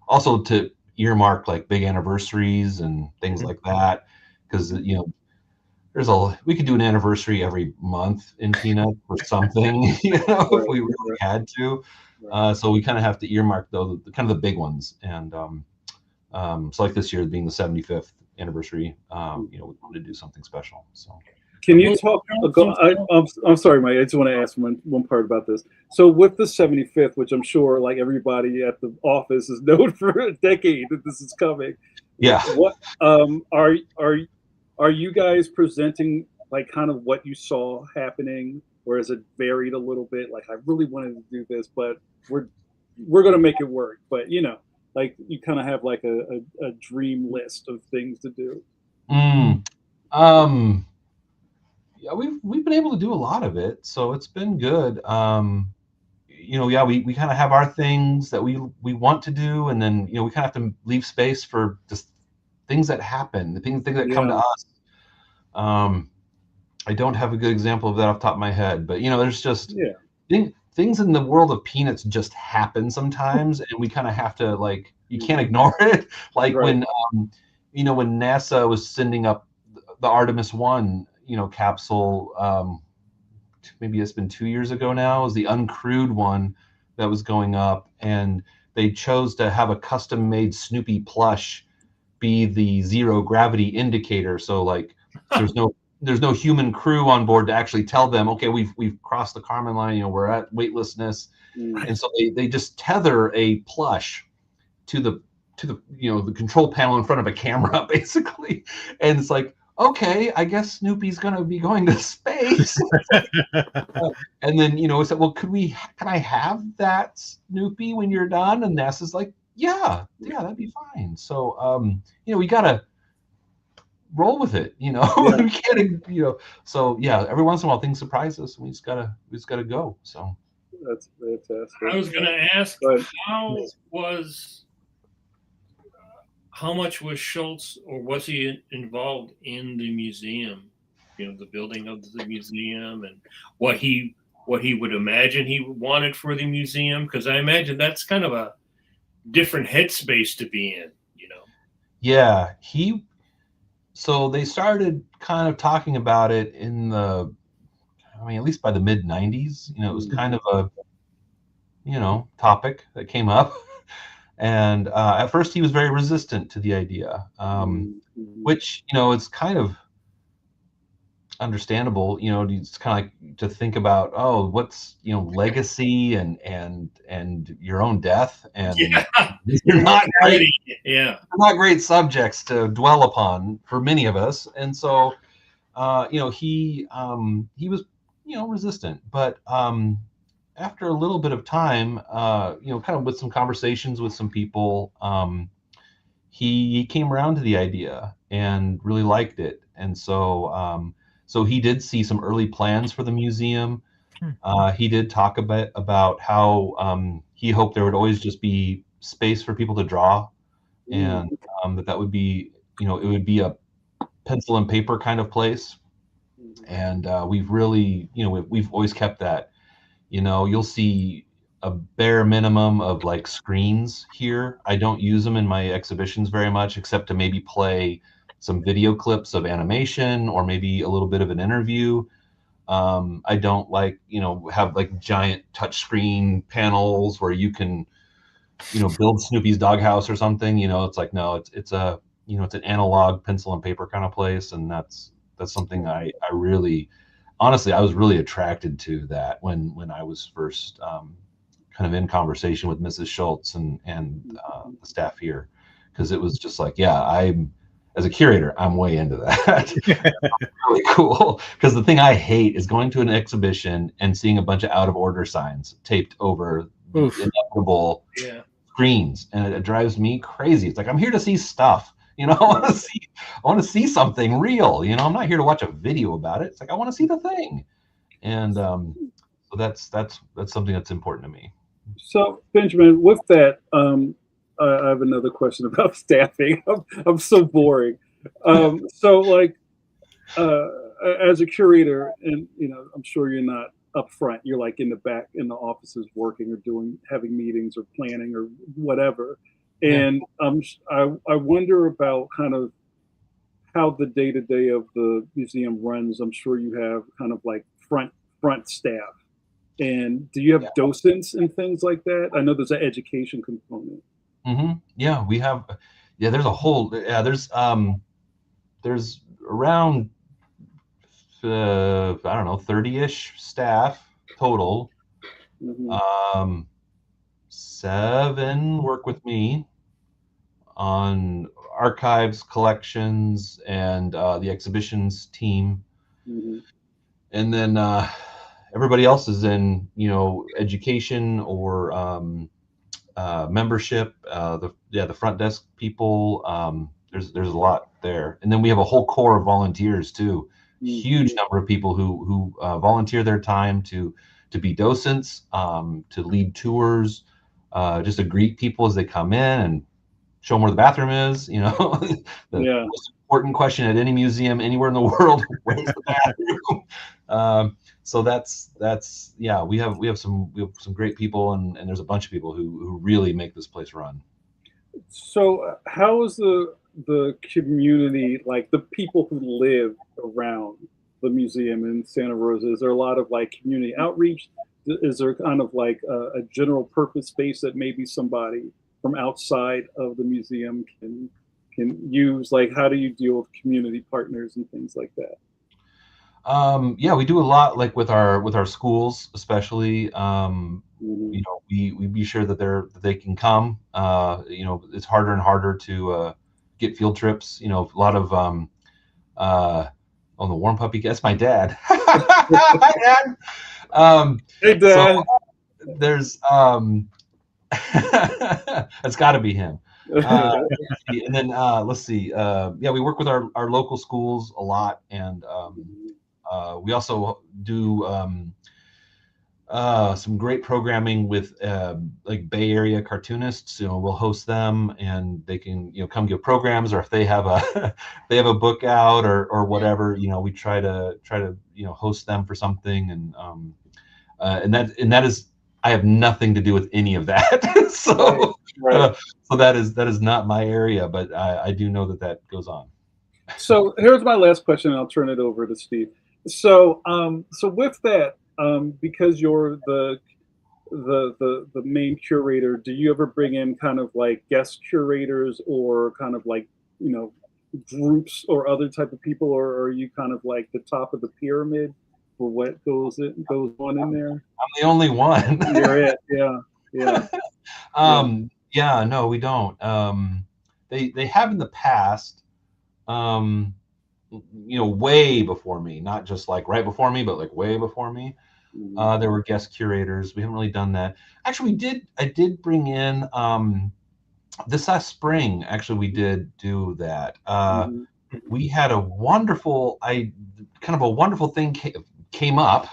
also to earmark like big anniversaries and things like that. Cause we could do an anniversary every month in Peanut or something, if we really had to. So we kind of have to earmark those, kind of the big ones. And so like this year being the 75th anniversary, we wanted to do something special. So can you talk? I'm sorry, Mike. I just want to ask one part about this. So with the 75th, which I'm sure like everybody at the office has known for a decade that this is coming. Yeah. What are you guys presenting like kind of what you saw happening, or is it varied a little bit? Like I really wanted to do this, but we're gonna make it work. But like you kind of have like a dream list of things to do. Yeah, we've been able to do a lot of it, so it's been good. We kind of have our things that we want to do, and then we kind of have to leave space for just things that happen, the things that come to us. I don't have a good example of that off the top of my head, but there's just things in the world of Peanuts just happen sometimes, and we kind of have to like you can't ignore it. Like when when NASA was sending up the Artemis 1 capsule, maybe it's been 2 years ago now, is the uncrewed one that was going up, and they chose to have a custom made Snoopy plush be the zero gravity indicator. So like there's no human crew on board to actually tell them, okay, we've crossed the Kármán line, we're at weightlessness. And so they just tether a plush to the the control panel in front of a camera basically. And it's like, okay, I guess Snoopy's gonna be going to space. And then we said, well, can I have that Snoopy when you're done? And NASA's like, yeah, that'd be fine. So we gotta roll with it, we can't, so every once in a while things surprise us, and we just gotta go. So that's fantastic. I was gonna ask, how much was Schulz, or was he involved in the museum, the building of the museum, and what he would imagine he wanted for the museum? Because I imagine that's kind of a different headspace to be in, Yeah, so they started kind of talking about it in at least by the mid 90s, it was kind of a, topic that came up. And at first he was very resistant to the idea, which, you know, it's kind of understandable. You know, it's kind of like to think about, oh, what's, you know, legacy and your own death, and you're not great, not great subjects to dwell upon for many of us. And so you know, he was, you know, resistant, but after a little bit of time, you know, kind of with some conversations with some people, he came around to the idea and really liked it. And so so he did see some early plans for the museum. He did talk a bit about how he hoped there would always just be space for people to draw, and that would be, you know, it would be a pencil and paper kind of place. And we've really, you know, we've always kept that. You know, you'll see a bare minimum of like screens here. I don't use them in my exhibitions very much, except to maybe play some video clips of animation or maybe a little bit of an interview. I don't like, you know, have like giant touchscreen panels where you can, you know, build Snoopy's doghouse or something. You know, it's like, no, it's a, you know, it's an analog pencil and paper kind of place. And that's something I really, honestly, I was really attracted to that when I was first kind of in conversation with Mrs. Schulz and the staff here, because it was just like, yeah, as a curator, I'm way into that. Really cool. Because the thing I hate is going to an exhibition and seeing a bunch of out of order signs taped over inevitable screens, and it drives me crazy. It's like, I'm here to see stuff. You know, I want to see something real. You know, I'm not here to watch a video about it. It's like, I want to see the thing. And so that's something that's important to me. So Benjamin, with that, I have another question about staffing. I'm so boring. So like, as a curator, and you know, I'm sure you're not up front. You're like in the back in the offices working or having meetings or planning or whatever. And I wonder about kind of how the day-to-day of the museum runs. I'm sure you have kind of like front staff. And do you have docents and things like that? I know there's an education component. Yeah, we have. Yeah, there's a whole. Yeah, there's around I don't know, 30-ish staff total. 7 work with me on archives, collections, and the exhibitions team. And then everybody else is in, you know, education or membership. The front desk people. There's a lot there, and then we have a whole core of volunteers too. Huge number of people who volunteer their time to be docents, to lead tours, just to greet people as they come in and show them where the bathroom is. You know, the most important question at any museum anywhere in the world: where's the bathroom? So that's yeah. We have some great people, and there's a bunch of people who really make this place run. So how is the community, like the people who live around the museum in Santa Rosa? Is there a lot of like community outreach? Is there kind of like a general purpose space that maybe somebody from outside of the museum can use? Like, how do you deal with community partners and things like that? Yeah, we do a lot, like with our schools, especially. You know, we be sure that they can come. You know, it's harder and harder to get field trips. You know, a lot of the warm puppy. That's my dad. Hi, Dad. Hey, Dad. So there's it's got to be him. And then let's see. Yeah, we work with our local schools a lot, and we also do some great programming with like Bay Area cartoonists. You know, we'll host them, and they can, you know, come give programs, or if they have a book out or whatever, you know, we try to you know, host them for something, and that is, I have nothing to do with any of that. So so that is not my area, but I do know that goes on. So here's my last question, and I'll turn it over to Steve. So so with that, because you're the the main curator, do you ever bring in kind of like guest curators or kind of like, you know, groups or other type of people, or are you kind of like the top of the pyramid for what goes on in there? I'm the only one. You're it. Yeah. Yeah. Yeah, no, we don't. They have in the past, you know, way before me, not just like right before me, but like way before me. There were guest curators. We haven't really done that. Actually, I did bring in this last spring. Actually, we did do that. We had a wonderful thing came up.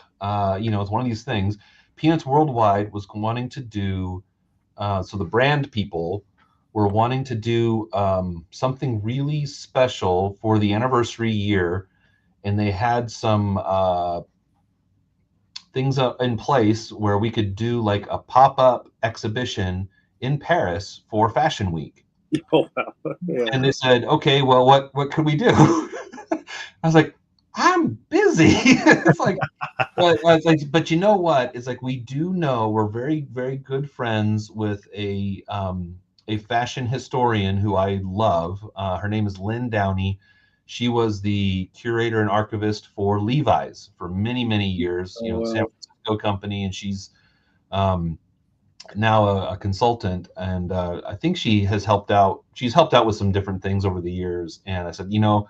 You know, it's one of these things. Peanuts Worldwide was wanting to do, so the brand people were wanting to do something really special for the anniversary year, and they had some things up in place where we could do like a pop-up exhibition in Paris for Fashion Week. Oh, wow. Yeah. And they said, okay, well, what could we do? I was like, I'm busy. It's like, but you know what? It's like, we do know, we're very, very good friends with a fashion historian who I love. Her name is Lynn Downey. She was the curator and archivist for Levi's for many, many years, you know, San Francisco company. And she's now a consultant. And I think she's helped out with some different things over the years. And I said, you know,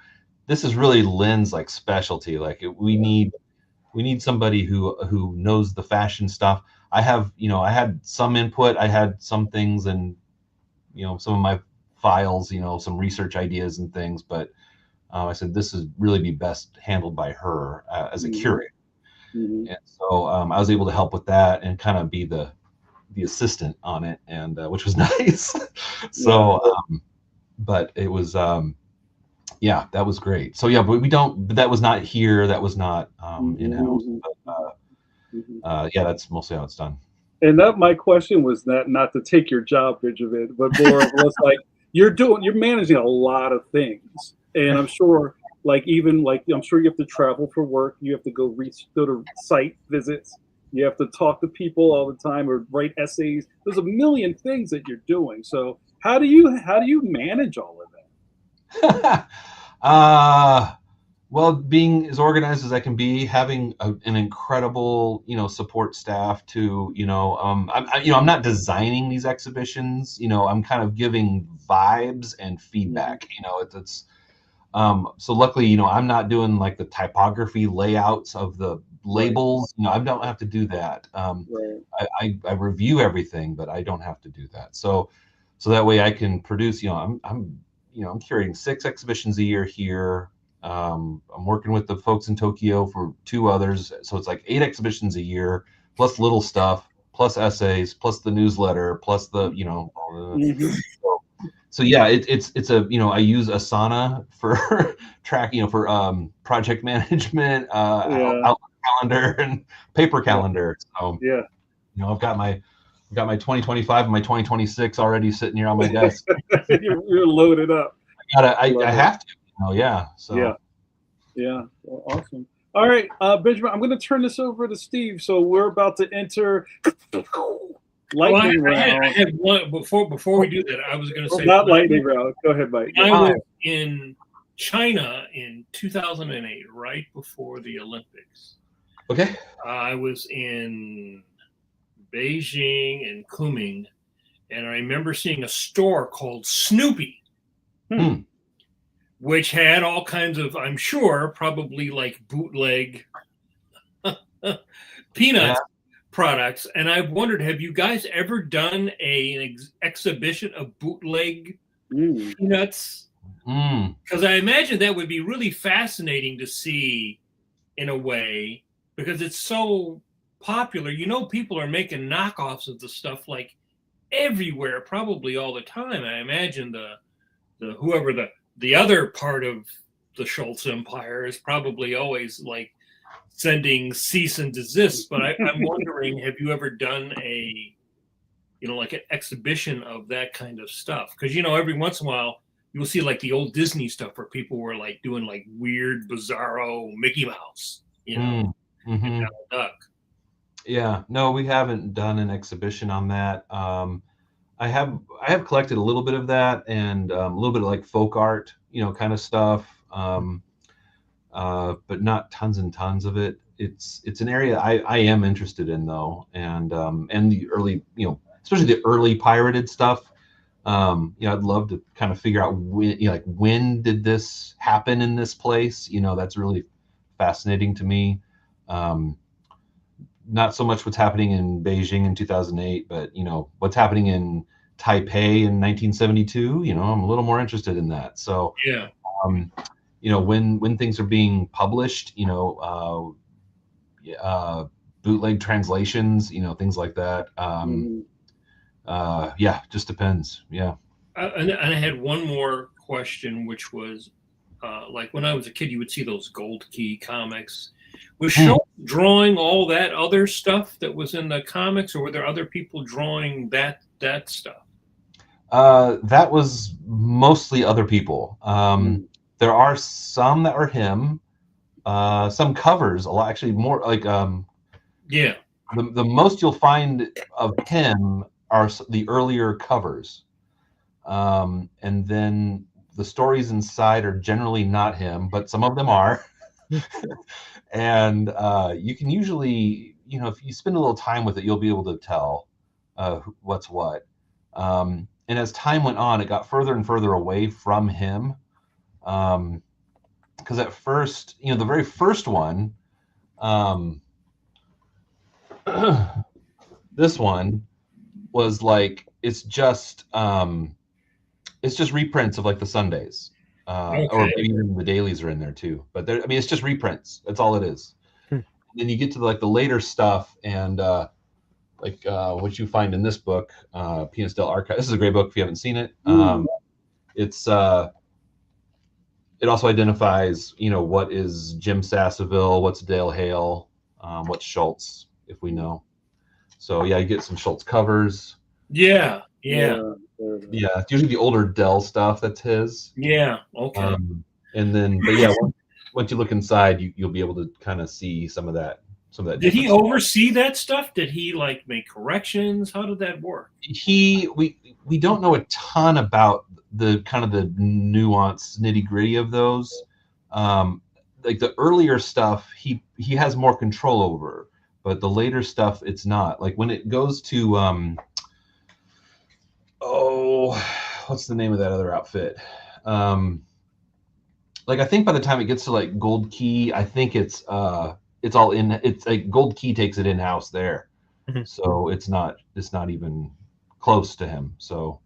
this is really Lynn's like specialty. Like we need somebody who knows the fashion stuff. I had some input. I had some things and, you know, some of my files, you know, some research ideas and things, but I said, this is really be best handled by her as a curator. And so I was able to help with that and kind of be the assistant on it, and which was nice. So, but it was, yeah, that was great. So yeah, but that was not here. That was not in-house. But, yeah, that's mostly how it's done. And that my question was not to take your job, Benjamin, but more of was like you're managing a lot of things. And I'm sure, I'm sure you have to travel for work. You have to go to site visits. You have to talk to people all the time or write essays. There's a million things that you're doing. So how do you manage all of that? Well, being as organized as I can be, having an incredible, you know, support staff to, you know, I'm not designing these exhibitions. You know, I'm kind of giving vibes and feedback. You know, it's so luckily, you know, I'm not doing like the typography layouts of the labels. You know, I don't have to do that. I review everything, but I don't have to do that. So that way I can produce. You know, I'm curating 6 exhibitions a year here. I'm working with the folks in Tokyo for 2 others, so it's like 8 exhibitions a year, plus little stuff, plus essays, plus the newsletter, plus the, you know, so yeah, it's a, you know, I use Asana for track, you know, for project management, Outlook calendar and paper calendar. So yeah, you know, I've got my 2025 and my 2026 already sitting here on my desk. You're loaded up. I have to. Oh yeah. So yeah. Well, awesome. All right, Benjamin, I'm going to turn this over to Steve. So we're about to enter lightning round. I had one before we do that. I was going to say not lightning round. Go ahead, Mike. I was in China in 2008, right before the Olympics. Okay. I was in Beijing and Kunming, and I remember seeing a store called Snoopy. Which had all kinds of, I'm sure, probably like bootleg Peanuts products. And I've wondered, have you guys ever done an exhibition of bootleg Peanuts? Because I imagine that would be really fascinating to see in a way, because it's so popular. You know, people are making knockoffs of the stuff like everywhere, probably all the time. I imagine whoever the other part of the Schulz empire is probably always like sending cease and desist. But I'm wondering, have you ever done like an exhibition of that kind of stuff? Because, you know, every once in a while you'll see like the old Disney stuff where people were like doing like weird, bizarro Mickey Mouse, you know, and Donald Duck. Yeah, no, we haven't done an exhibition on that. I have collected a little bit of that, and a little bit of like folk art, kind of stuff, but not tons and tons of it. It's an area I am interested in though, and the early, especially the early pirated stuff. I'd love to kind of figure out when, like when did this happen in this place? That's really fascinating to me. Not so much what's happening in Beijing in 2008, but what's happening in Taipei in 1972. I'm a little more interested in that. So Yeah. when things are being published, bootleg translations, things like that. Yeah, just depends. Yeah. And I had one more question, which was like when I was a kid, you would see those Gold Key comics. Was Schulz drawing all that other stuff that was in the comics, or were there other people drawing that stuff? That was mostly other people. There are some that are him. Some covers, a lot, actually more like yeah. The most you'll find of him are the earlier covers, and then the stories inside are generally not him, but some of them are. And you can usually, if you spend a little time with it, you'll be able to tell what's what. And as time went on, it got further and further away from him. Because at first, the very first one, this one was like, it's just reprints of like the Sundays. Or maybe even the dailies are in there too, but it's just reprints. That's all it is. Then you get to the later stuff, and what you find in this book, Penis Del Archive. This is a great book if you haven't seen it. It's it also identifies, what is Jim Sasseville, what's Dale Hale, what's Schulz, if we know. So yeah, you get some Schulz covers. Yeah. It's usually the older Dell stuff that's his. Yeah. Okay. And then, but yeah, once you look inside, you'll be able to kind of see some of that. Did he oversee that stuff? Did he make corrections? How did that work? We don't know a ton about the kind of the nuance, nitty gritty of those. Like the earlier stuff, he has more control over, but the later stuff, it's not. Like when it goes to what's the name of that other outfit? I think by the time it gets to Gold Key, I think it's all in. It's like Gold Key takes it in house there, so it's not even close to him. So,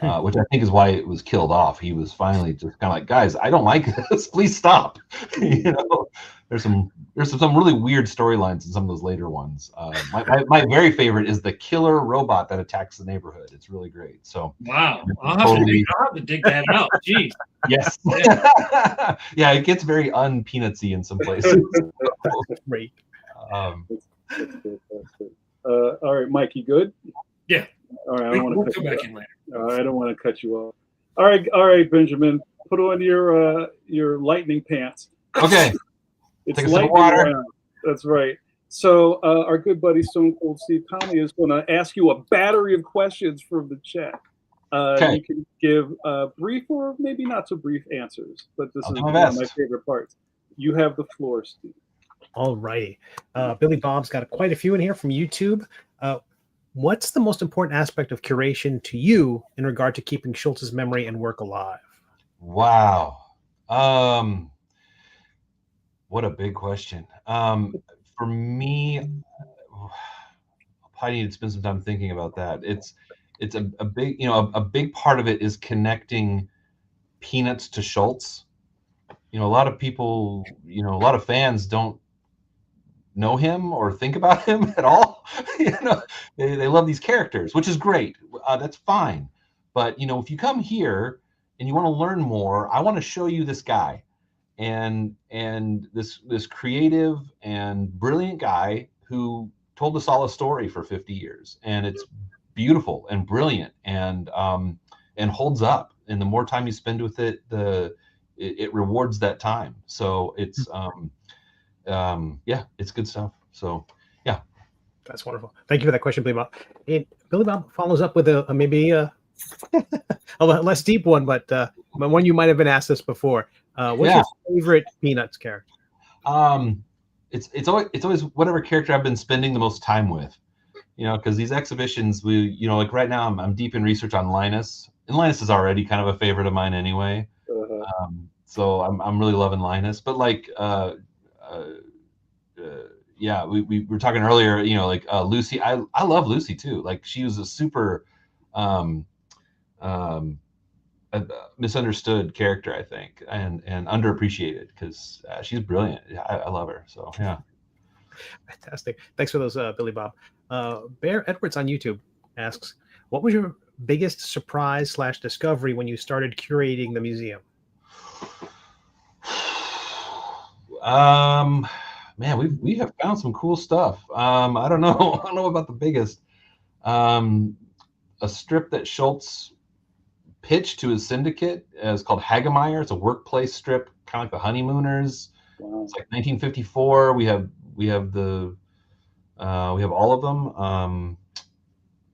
which I think is why it was killed off. He was finally just kind of like, guys, I don't like this. Please stop. There's some really weird storylines in some of those later ones. My very favorite is the killer robot that attacks the neighborhood. It's really great. So wow, I'll have to dig that out. Jeez. Yes. Yeah, it gets very un-peanutsy in some places. Great. That's good. All right, Mike, you good? Yeah. All right, We'll come back in later. I don't want to cut you off. All right, Benjamin, put on your lightning pants. Okay. It's Take a sip of water. Around. That's right. So our good buddy Stone Cold Steve Conley is going to ask you a battery of questions from the chat. You can give brief or maybe not so brief answers, but this is one of my favorite parts. You have the floor, Steve. All righty. Billy Bob's got quite a few in here from YouTube. What's the most important aspect of curation to you in regard to keeping Schulz's memory and work alive? Wow. What a big question. For me, I need to spend some time thinking about that. It's a big, a big part of it is connecting Peanuts to Schulz. A lot of people, a lot of fans don't know him or think about him at all. They love these characters, which is great. That's fine. But, if you come here and you want to learn more, I want to show you this guy. And this creative and brilliant guy who told us all a story for 50 years, and it's beautiful and brilliant and holds up. And the more time you spend with it, it rewards that time. So it's it's good stuff. So yeah. That's wonderful. Thank you for that question, Billy Bob. And Billy Bob follows up with maybe a less deep one, but one you might have been asked this before. What's your favorite Peanuts character? It's always whatever character I've been spending the most time with, because these exhibitions, like right now I'm deep in research on Linus, and Linus is already kind of a favorite of mine anyway. So I'm really loving Linus, but like we were talking earlier, like Lucy. I love Lucy too. Like she was a super misunderstood character, I think, and underappreciated because she's brilliant. I love her. So yeah. Fantastic. Thanks for those, Billy Bob. Bear Edwards on YouTube asks, what was your biggest surprise / discovery when you started curating the museum? Man, we have found some cool stuff. I don't know. I don't know about the biggest. A strip that Schulz pitched to his syndicate is called Hagemeyer. It's a workplace strip, kind of like the Honeymooners. Wow. It's like 1954. We have all of them.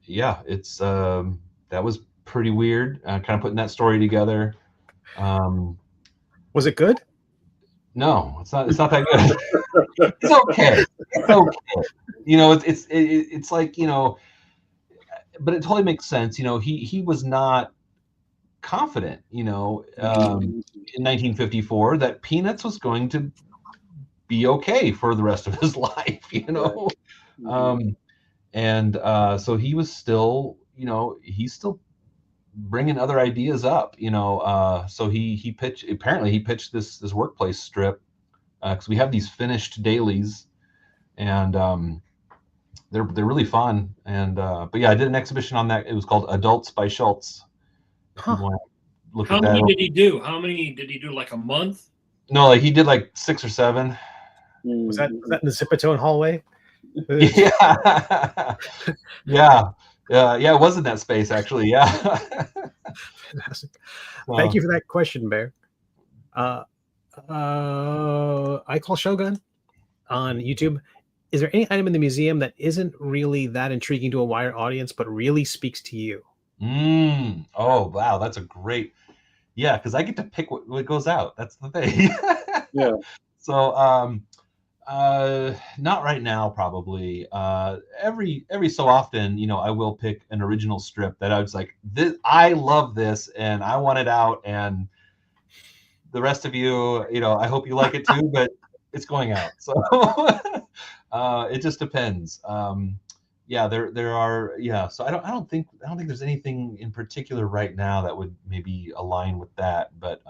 Yeah, it's that was pretty weird. Kind of putting that story together. Was it good? No, it's not that good. It's okay. It's okay. It's like, but it totally makes sense. He was not confident, in 1954 that Peanuts was going to be okay for the rest of his life, so he was still, he's still bringing other ideas up, so he pitched this workplace strip because we have these finished dailies, and they're really fun, and but yeah, I did an exhibition on that. It was called Adults by Schulz. How many did he do? How many did he do? Like a month? No, like he did like 6 or 7. Was that in the Zipatone hallway? Yeah. Yeah, it was in that space actually. Yeah. Fantastic. Thank you for that question, Bear. I call Shogun on YouTube. Is there any item in the museum that isn't really that intriguing to a wider audience, but really speaks to you? Oh, wow. That's a great, because I get to pick what goes out. That's the thing. Yeah. So, not right now, probably. Every so often, I will pick an original strip that I was like, I love this and I want it out, and the rest of you, I hope you like it too, but it's going out. So it just depends. There are. So I don't think there's anything in particular right now that would maybe align with that. But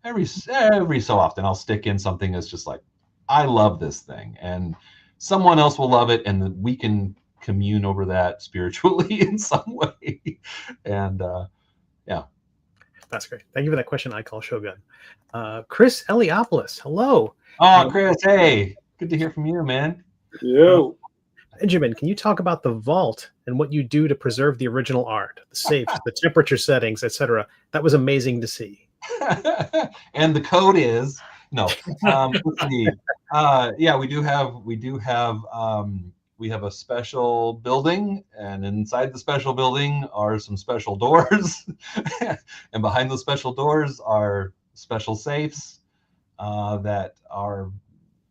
every so often I'll stick in something that's just like, I love this thing, and someone else will love it, and we can commune over that spiritually in some way. And yeah. That's great. Thank you for that question. I call Shogun. Chris Eliopoulos. Hello. Oh, Chris. Hey, good to hear from you, man. Yo. Benjamin, can you talk about the vault and what you do to preserve the original art, the safes, the temperature settings, etc.? That was amazing to see. And the code is no. Let's see. We have a special building, and inside the special building are some special doors, and behind those special doors are special safes that are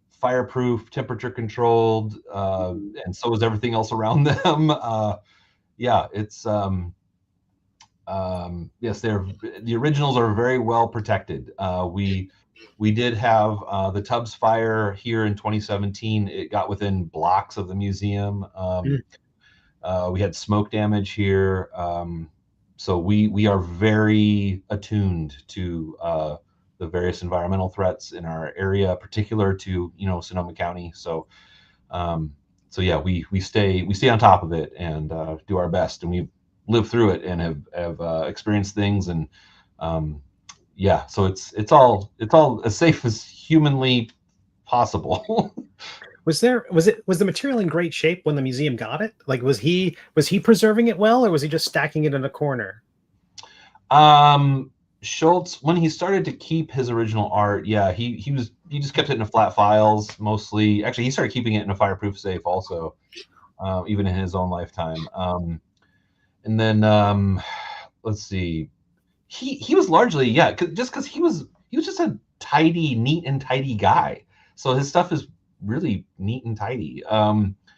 fireproof, temperature controlled, and so is everything else around them. It's yes, the originals are very well protected. We did have the Tubbs fire here in 2017. It got within blocks of the museum. We had smoke damage here. So we are very attuned to the various environmental threats in our area, particular to Sonoma County. So we stay on top of it and do our best, and we've lived through it and have experienced things, and so it's all as safe as humanly possible. Was the material in great shape when the museum got it? Like, was he preserving it well, or was he just stacking it in a corner? Schulz, when he started to keep his original art, yeah, he just kept it in flat files mostly. Actually, he started keeping it in a fireproof safe also, even in his own lifetime. And then let's see, he was largely just because he was just a neat and tidy guy. So his stuff is really neat and tidy.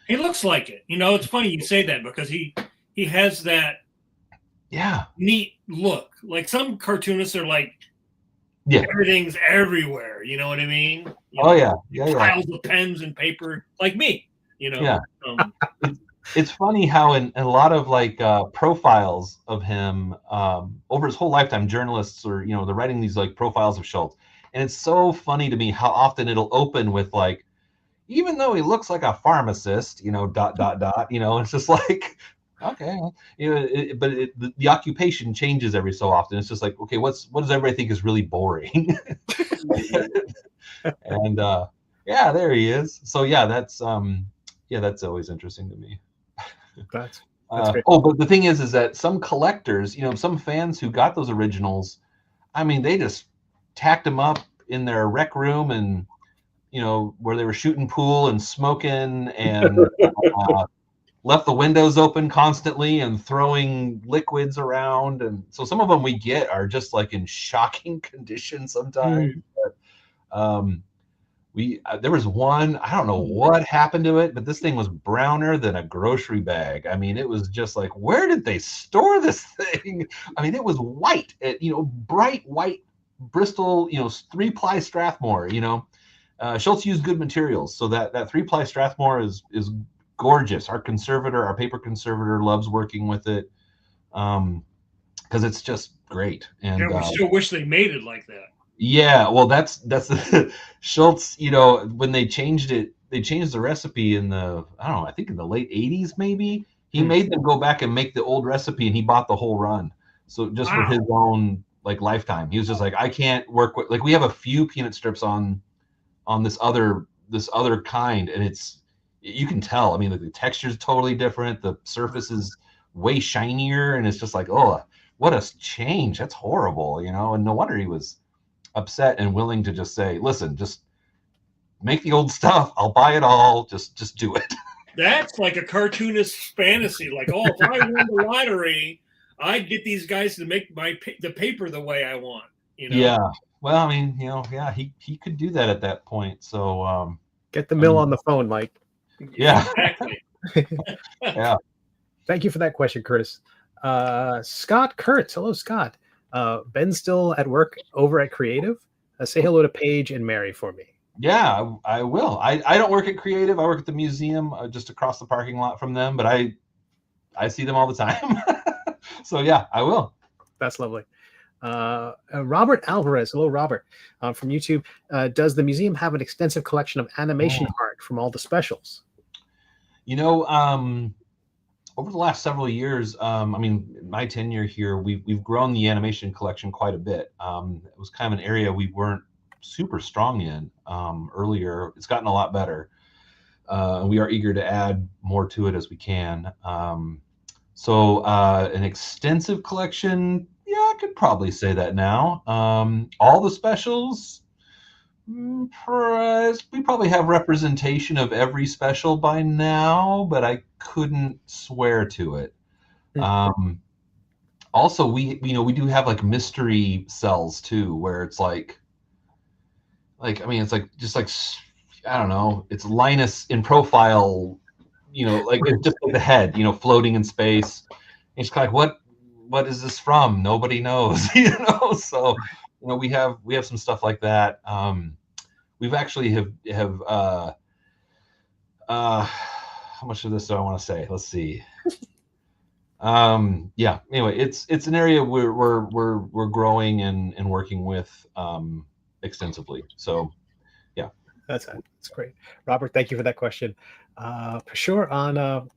He looks like it. You know, it's funny you say that because he has that neat look. Like some cartoonists are like, everything's everywhere. You know what I mean? Piles of pens and paper, like me. You know. Yeah. It's funny how in a lot of like profiles of him over his whole lifetime, journalists or they're writing these like profiles of Schulz, and it's so funny to me how often it'll open with like, even though he looks like a pharmacist, it's just like, okay, but the occupation changes every so often. It's just like, okay, what does everybody think is really boring? And there he is. So that's always interesting to me. That's great. But the thing is that some collectors, some fans who got those originals, I mean, they just tacked them up in their rec room and where they were shooting pool and smoking and left the windows open constantly and throwing liquids around. And so some of them we get are just like in shocking condition sometimes. But, there was one, I don't know what happened to it, but this thing was browner than a grocery bag. I mean, it was just like, where did they store this thing? I mean, it was white, bright white Bristol, 3-ply Strathmore, Schulz used good materials. So that 3-ply Strathmore is gorgeous. Our paper conservator loves working with it. Because it's just great. And we still wish they made it like that. Yeah, well, that's Schulz. When they changed it, they changed the recipe in I think in the late '80s, maybe. He made them go back and make the old recipe, and he bought the whole run. So just for his own like lifetime, he was just like, I can't work with, like, we have a few peanut strips on this other kind, and you can tell. I mean, the texture is totally different. The surface is way shinier, and it's just like, oh, what a change! That's horrible, And no wonder he was upset and willing to just say, listen, just make the old stuff. I'll buy it all. Just do it. That's like a cartoonist's fantasy. Like, oh, if I won the lottery, I'd get these guys to make the paper the way I want. Yeah. Well, I mean, he could do that at that point. So get the mill on the phone, Mike. Yeah. Exactly. Yeah. Thank you for that question, Curtis. Scott Kurtz. Hello, Scott. Ben's still at work over at Creative. Say hello to Paige and Mary for me. Yeah, I will. I don't work at Creative. I work at the museum just across the parking lot from them, but I see them all the time. So yeah, I will. That's lovely. Robert Alvarez. Hello, Robert, from YouTube. Does the museum have an extensive collection of animation art from all the specials? Over the last several years, I mean, my tenure here, we've grown the animation collection quite a bit. It was kind of an area we weren't super strong in earlier. It's gotten a lot better. We are eager to add more to it as we can. So an extensive collection, yeah, I could probably say that now. All the specials, we probably have representation of every special by now, but I couldn't swear to it. Also, we do have like mystery cells too, where it's like I mean, it's like just like, I don't know, it's Linus in profile, like it's just like the head, floating in space. It's kind of like, what is this from? Nobody knows, So we have some stuff like that. We've actually have how much of this do I want to say? Let's see. Yeah. Anyway, it's an area we're growing and working with extensively. So, yeah. That's great, Robert. Thank you for that question. For sure. On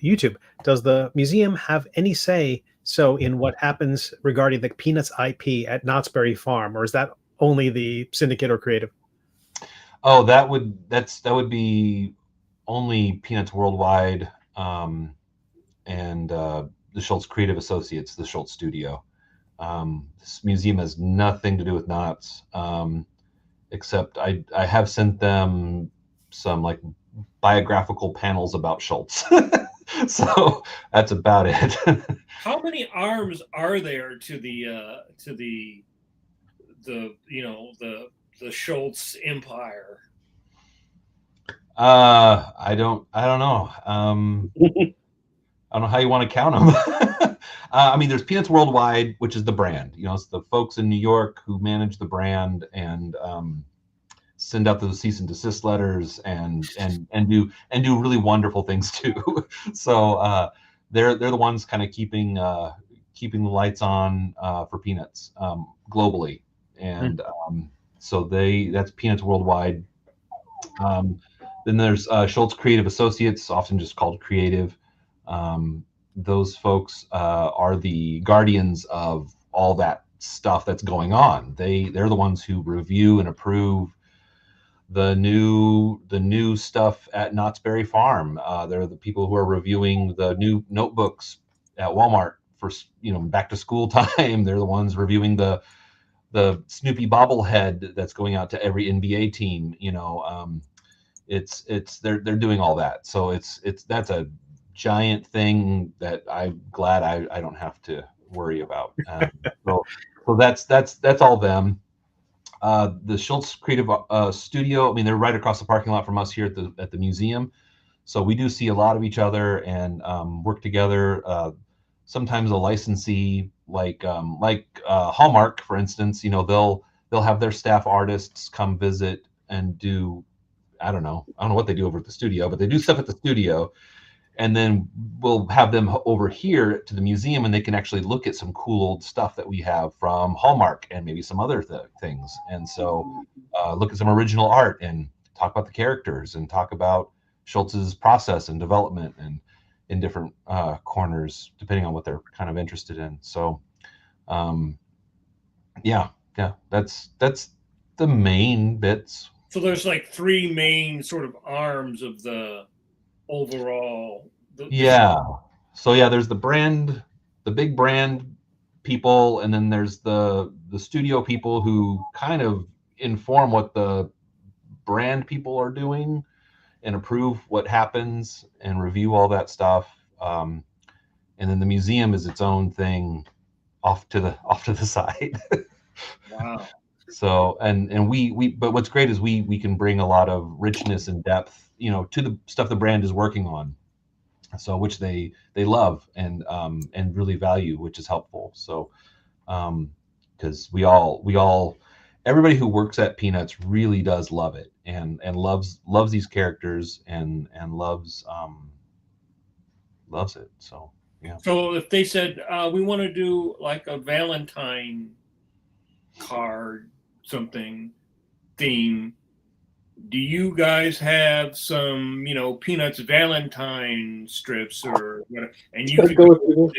YouTube, does the museum have any say in what happens regarding the Peanuts IP at Knott's Berry Farm, or is that only the Syndicate or Creative? Oh, that would be only Peanuts Worldwide, and the Schulz Creative Associates, the Schulz Studio. This museum has nothing to do with knots, except I have sent them some like biographical panels about Schulz. So that's about it. How many arms are there to the Schulz empire? I don't know. I don't know how you want to count them. I mean, there's Peanuts Worldwide, which is the brand. You know, it's the folks in New York who manage the brand and send out those cease and desist letters and do really wonderful things too. So they're the ones kind of keeping the lights on for Peanuts globally, and so that's Peanuts Worldwide. Then there's Schulz Creative Associates, often just called Creative. Those folks are the guardians of all that stuff that's going on. They're the ones who review and approve the new stuff at Knott's Berry Farm. They're the people who are reviewing the new notebooks at Walmart for back to school time. They're the ones reviewing the Snoopy bobblehead that's going out to every NBA team. They're doing all that. So that's a giant thing that I'm glad I don't have to worry about. So that's all them. The Schulz Creative Studio, I mean, they're right across the parking lot from us here at the museum. So we do see a lot of each other and work together. Sometimes a licensee like Hallmark, for instance, they'll have their staff artists come visit and do, I don't know what they do over at the studio, but they do stuff at the studio. And then we'll have them over here to the museum, and they can actually look at some cool old stuff that we have from Hallmark and maybe some other things. And so look at some original art and talk about the characters and talk about Schulz's process and development and in different corners, depending on what they're kind of interested in. So yeah, that's the main bits. So there's like three main sort of arms of the overall. So there's the big brand people, and then there's the studio people who kind of inform what the brand people are doing and approve what happens and review all that stuff. And then the museum is its own thing off to the side. Wow. So but what's great is we can bring a lot of richness and depth, to the stuff the brand is working on. So which they love and really value, which is helpful. So because everybody who works at Peanuts really does love it and loves these characters and loves it. So yeah. So if they said we want to do like a Valentine card something theme, do you guys have some Peanuts Valentine strips or whatever, and you could go to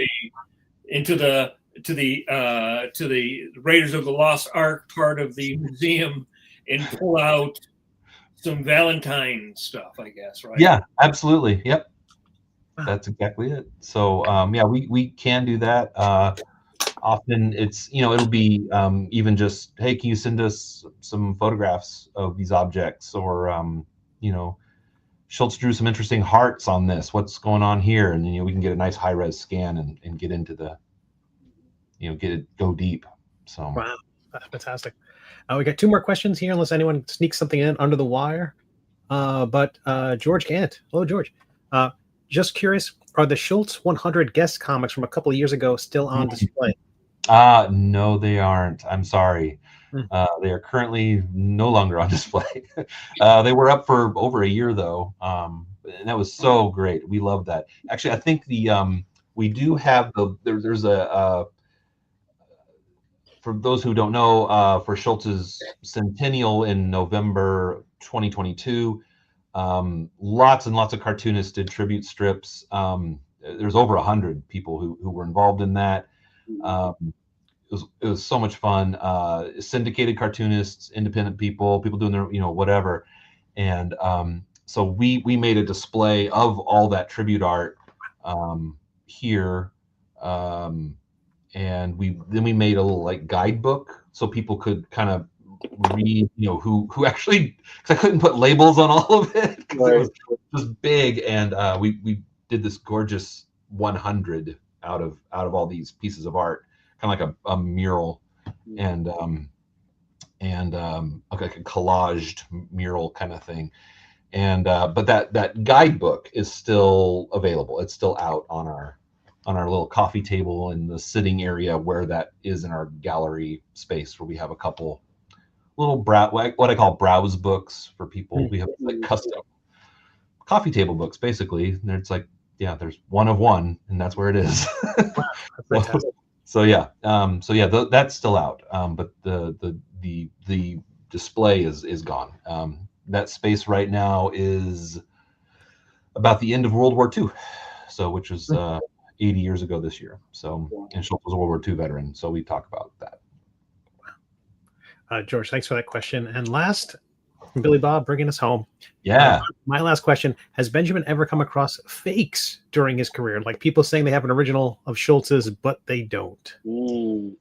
the Raiders of the Lost Ark part of the museum and pull out some Valentine stuff, I guess, right? Yeah, absolutely. Yep, that's exactly it. So we can do that. Often it's it'll be even just, hey, can you send us some photographs of these objects, or Schulz drew some interesting hearts on this, what's going on here, and we can get a nice high res scan and get into the go deep. So wow, that's fantastic. We got two more questions here, unless anyone sneaks something in under the wire. But George Gant, hello George. Just curious, are the Schulz 100 guest comics from a couple of years ago still on display? No, they aren't. I'm sorry. They are currently no longer on display. They were up for over a year though, and that was so great. We love that. Actually, I think we do have there's a for those who don't know, for Schulz's centennial in November 2022, lots and lots of cartoonists did tribute strips. There's over 100 people who were involved in that. It was so much fun. Syndicated cartoonists, independent people doing their whatever, and so we made a display of all that tribute art here, and we made a little like guidebook so people could kind of read, who actually, because I couldn't put labels on all of it because it was just big, and we did this gorgeous 100 out of all these pieces of art, kind of like a mural, and like a collaged mural kind of thing. And but that guidebook is still available. It's still out on our little coffee table in the sitting area where that is in our gallery space, where we have a couple little what I call browse books for people. We have like custom coffee table books basically. And it's like, yeah, there's one of one, and that's where it is. Wow, so yeah, that's still out. But the display is gone. That space right now is about the end of World War II, which was 80 years ago this year. So, and Schulz was a World War II veteran, so we talk about that. George, thanks for that question. And last, Billy Bob bringing us home. Yeah. My last question: has Benjamin ever come across fakes during his career, like people saying they have an original of Schulz's but they don't?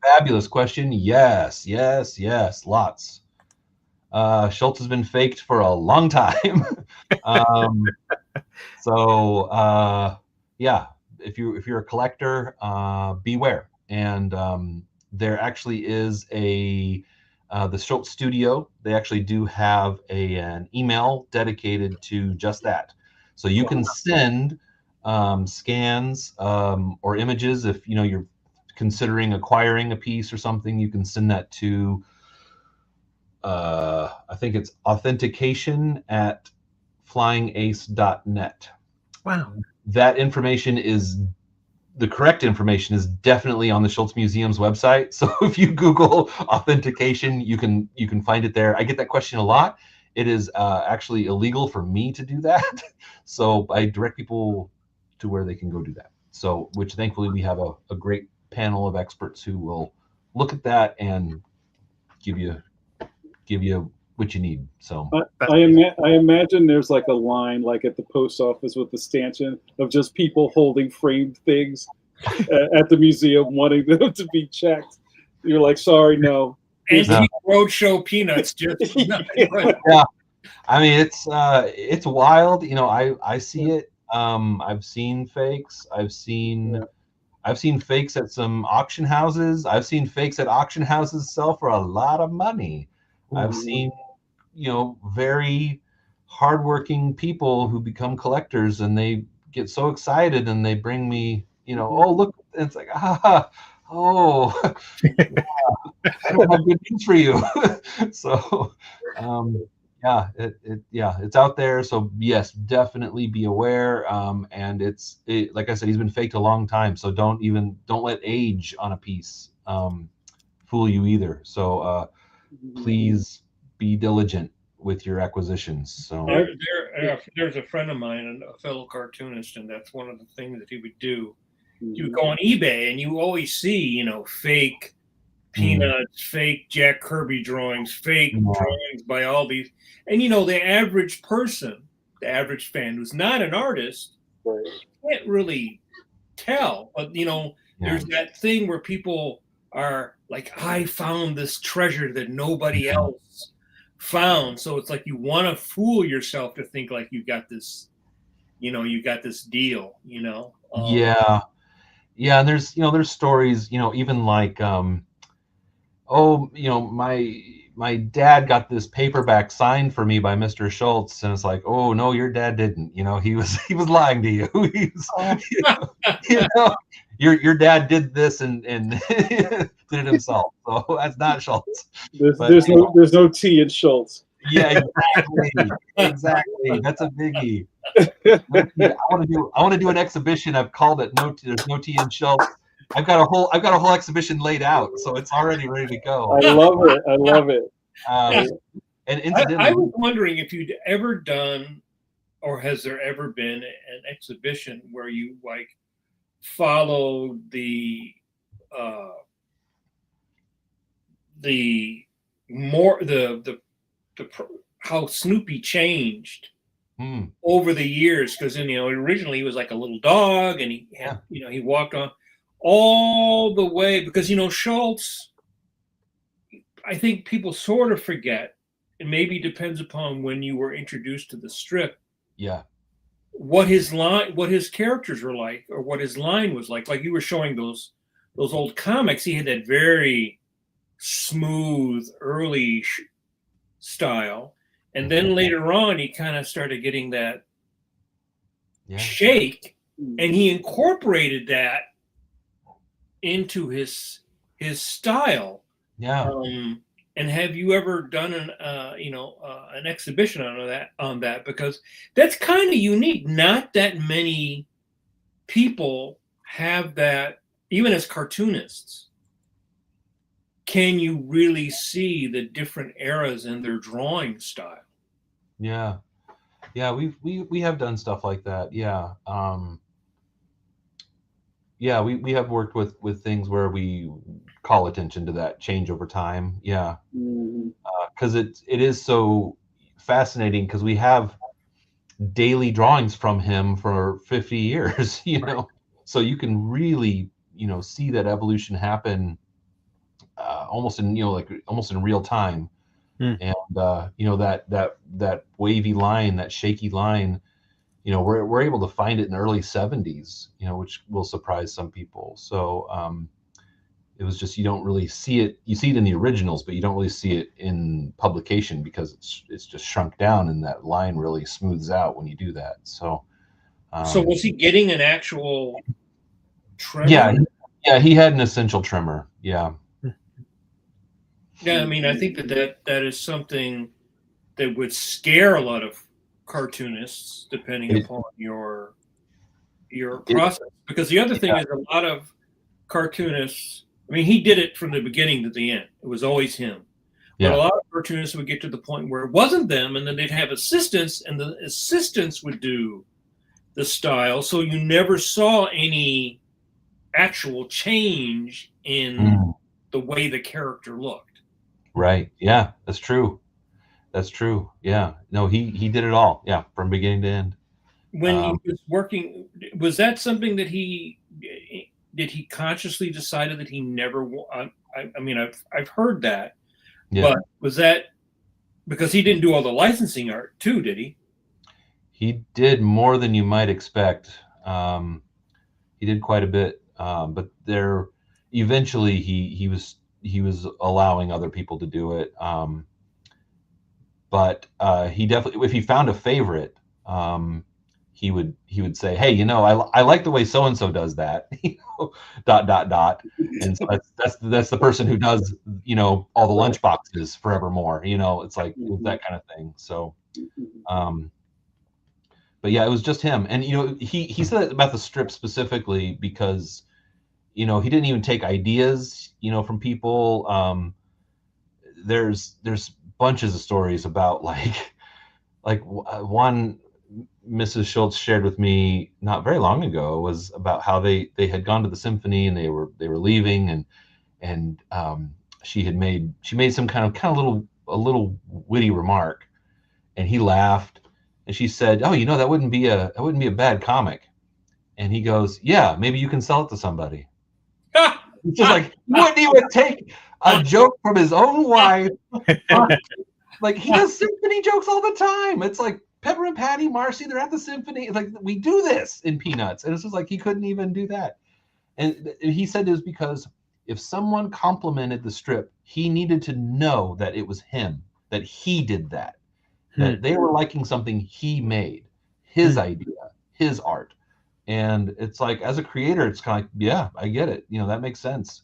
Fabulous question. Yes, lots. Schulz has been faked for a long time. Yeah, if you're a collector, beware. And there actually is the Schulz Studio. They actually do have an email dedicated to just that. So you can send scans or images if you're considering acquiring a piece or something. You can send that to I think it's authentication@flyingace.net. Wow. That information the correct information is definitely on the Schulz Museum's website. So if you Google authentication, you can find it there. I get that question a lot. It is actually illegal for me to do that. So I direct people to where they can go do that. So, which thankfully we have a great panel of experts who will look at that and give you what you need. So I imagine there's like a line like at the post office with the stanchion of just people holding framed things at the museum wanting them to be checked. You're like, sorry, no. Antique Roadshow peanuts. Just yeah. I mean, it's wild. I see it. I've seen fakes. I've seen fakes at some auction houses. I've seen fakes at auction houses sell for a lot of money. I've seen, very hardworking people who become collectors, and they get so excited and they bring me, oh, look, and it's like, I don't have good news for you. So, it's out there. So yes, definitely be aware. And like I said, he's been faked a long time. So don't let age on a piece fool you either. So please be diligent with your acquisitions. So there's a friend of mine, and a fellow cartoonist, and that's one of the things that he would do. You would go on eBay, and you always see, fake Peanuts, fake Jack Kirby drawings, fake drawings by all these. And, the average person, the average fan who's not an artist, can't really tell. But, there's that thing where people are like, I found this treasure that nobody else found. So it's like you want to fool yourself to think like you got this, you got this deal, Yeah. And there's stories, even like, my dad got this paperback signed for me by Mr. Schulz, and it's like, oh no, your dad didn't. He was lying to you. Your dad did this and did it himself. So that's not Schulz. There's no T in Schulz. Yeah, exactly. That's a biggie. I want to do an exhibition. I've called it There's no T in Schulz. I've got a whole exhibition laid out, so it's already ready to go. I love it. And incidentally, I was wondering if you'd ever done, or has there ever been an exhibition where you like follow how Snoopy changed over the years, because originally he was like a little dog, and he walked on, all the way, because Schulz, I think people sort of forget, it maybe depends upon when you were introduced to the strip. Yeah. What his characters were like, or what his line was like. Like you were showing those old comics, he had that very smooth early style, and then later on he kind of started getting that shake, and he incorporated that into his style. Yeah. And have you ever done an exhibition on that? Because that's kind of unique. Not that many people have that, even as cartoonists. Can you really see the different eras in their drawing style? Yeah. We have done stuff like that. Yeah. We have worked with things where we call attention to that change over time. Yeah. Because it is so fascinating, because we have daily drawings from him for 50 years, know, so you can really, see that evolution happen almost in, almost in real time. And, that wavy line, that shaky line, we're able to find it in the early 70s, which will surprise some people. So it was just, you don't really see it. You see it in the originals, but you don't really see it in publication, because it's just shrunk down, and that line really smooths out when you do that. So so was he getting an actual trimmer? Yeah, he had an essential trimmer. Yeah. Yeah, I mean, I think that is something that would scare a lot of cartoonists, depending upon your process. Because the other thing is, a lot of cartoonists, I mean, he did it from the beginning to the end. It was always him. But a lot of cartoonists would get to the point where it wasn't them, and then they'd have assistants, and the assistants would do the style. So you never saw any actual change in the way the character looked. Right. Yeah, that's true. Yeah. No, he did it all. Yeah, from beginning to end. When he was working, was that something that did he consciously decided that he never? I mean, I've heard that, but was that because he didn't do all the licensing art too? Did he? He did more than you might expect. He did quite a bit, but eventually he was allowing other people to do it. But he definitely, if he found a favorite, he would say, hey, I like the way so and so does that, and so that's the person who does all the lunch boxes forevermore. It's like that kind of thing. So but yeah, it was just him. And he said about the strip specifically because he didn't even take ideas from people. There's bunches of stories about like one Mrs. Schulz shared with me not very long ago was about how they had gone to the symphony, and they were leaving, and she made some kind of a little witty remark, and he laughed, and she said, oh, that wouldn't be a bad comic. And he goes, yeah, maybe you can sell it to somebody. It's just like, he wouldn't even take a joke from his own wife. Like, he does symphony jokes all the time. It's like Pepper and Patty, Marcy, they're at the symphony. It's like, we do this in Peanuts. And it's just like, he couldn't even do that. And he said it was because if someone complimented the strip, he needed to know that it was him, that he did that, that they were liking something he made, his idea, his art. And it's like, as a creator, it's kind of like, yeah, I get it. That makes sense.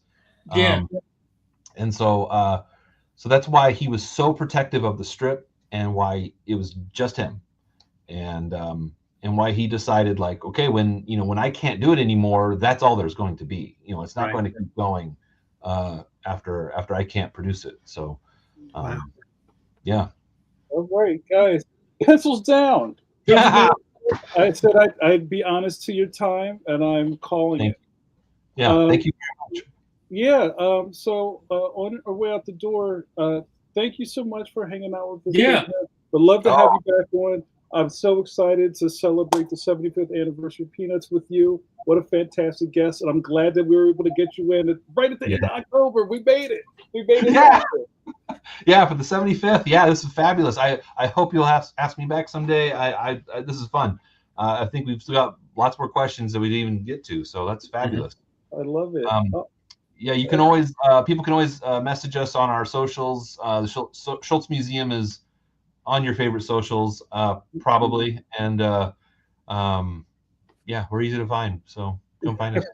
Yeah. And so that's why he was so protective of the strip, and why it was just him, and why he decided, like, okay, when I can't do it anymore, that's all there's going to be. It's not going to keep going after I can't produce it. So, yeah. All right, guys, pencils down. I said I'd be honest to your time, and I'm calling it. Yeah, thank you very much. Yeah, so on our way out the door, thank you so much for hanging out with us. Yeah. Would love to have you back on. I'm so excited to celebrate the 75th anniversary of Peanuts with you. What a fantastic guest. And I'm glad that we were able to get you in right at the end of October. We made it. We made it happen. Yeah, for the 75th. Yeah, this is fabulous. I hope you'll ask me back someday. I this is fun. I think we've still got lots more questions that we didn't even get to, so that's fabulous. I love it. Yeah, you can always people can always message us on our socials. The Schulz Museum is on your favorite socials, probably, and yeah, we're easy to find. So come find us.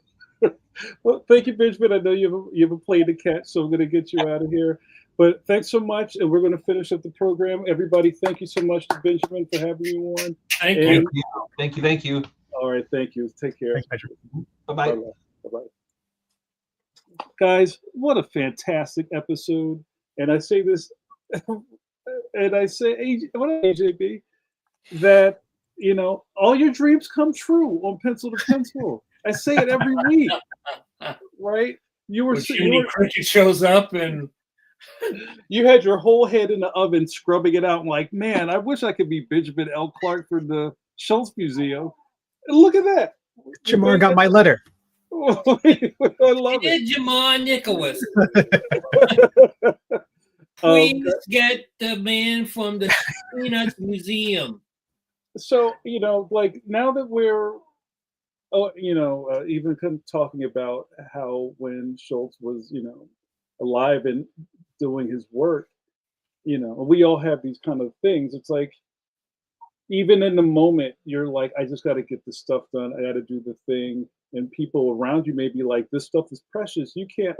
Well, thank you, Benjamin. I know you have a plane to catch, so I'm going to get you out of here. But thanks so much, and we're going to finish up the program. Everybody, thank you so much to Benjamin for having me on. Thank you. Thank you. All right, thank you. Take care. Thanks, Benjamin. Bye-bye. Bye-bye. Guys, what a fantastic episode. And I say this, and I say, what AJB, that, you know, all your dreams come true on Pencil to Pencil. I say it every week, right? Cricket shows up and you had your whole head in the oven scrubbing it out. I'm like, man, I wish I could be Benjamin L. Clark for the Schulz Museum. And look at that. Jamar got my letter. I love it. JAMAR NICHOLAS. Please get the man from the Peanuts Museum. So, you know, like now that we're, even talking about how when Schulz was, alive and doing his work, we all have these kind of things. It's like, even in the moment, you're like, I just got to get this stuff done. I got to do the thing. And people around you may be like, this stuff is precious. You can't,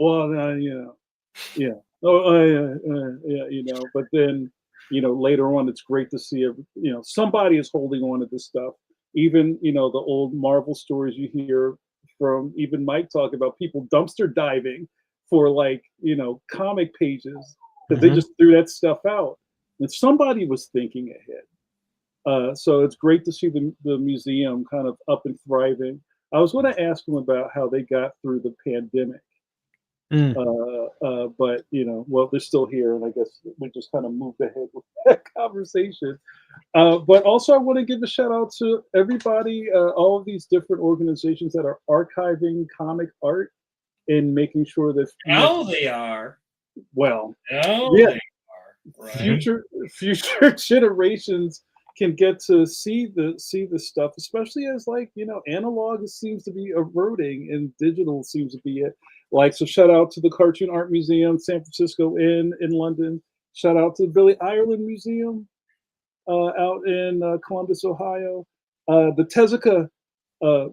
yeah. But then, later on, it's great to see, somebody is holding on to this stuff. Even, the old Marvel stories you hear from even Mike talk about people dumpster diving for comic pages because they just threw that stuff out. And somebody was thinking ahead. So it's great to see the museum kind of up and thriving. I was going to ask them about how they got through the pandemic. But they're still here, and I guess we just kind of moved ahead with that conversation. But also, I want to give a shout out to everybody, all of these different organizations that are archiving comic art and making sure that they are. Well, they are. Right. Future generations can get to see the stuff, especially as analog seems to be eroding and digital seems to be it. So shout out to the Cartoon Art Museum, San Francisco in London. Shout out to the Billy Ireland Museum out in Columbus, Ohio. The Tezuka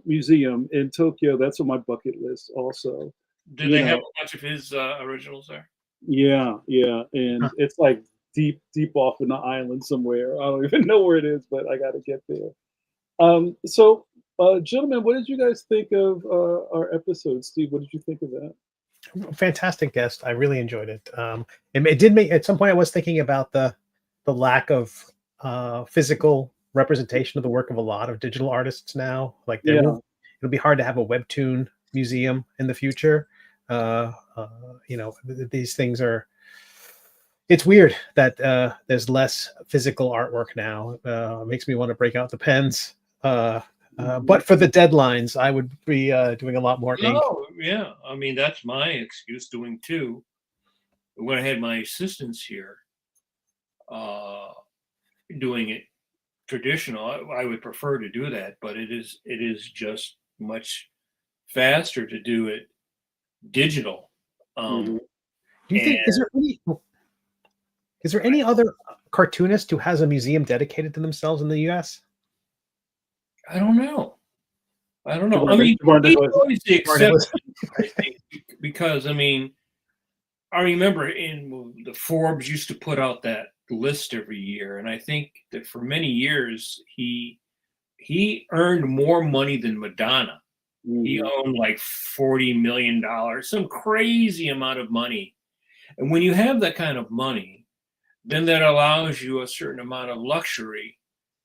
Museum in Tokyo, that's on my bucket list also. Do they have a bunch of his originals there? Yeah. And it's like deep off in the island somewhere. I don't even know where it is, but I got to get there. So gentlemen, what did you guys think of our episode? Steve, what did you think of that? Fantastic guest. I really enjoyed it. It did make, at some point I was thinking about the lack of physical representation of the work of a lot of digital artists now. It'll be hard to have a webtoon museum in the future. These things are, it's weird that there's less physical artwork now. It makes me want to break out the pens. But for the deadlines, I would be doing a lot more ink. Oh, yeah. I mean, that's my excuse doing too. When I had my assistants here doing it traditional, I would prefer to do that, but it is just much faster to do it digital. Do you think is there any other cartoonist who has a museum dedicated to themselves in the US? I don't know. I mean, he's always the exception, I think, because I remember in the Forbes used to put out that list every year, and I think that for many years he earned more money than Madonna. He owned like $40 million, some crazy amount of money. And when you have that kind of money, then that allows you a certain amount of luxury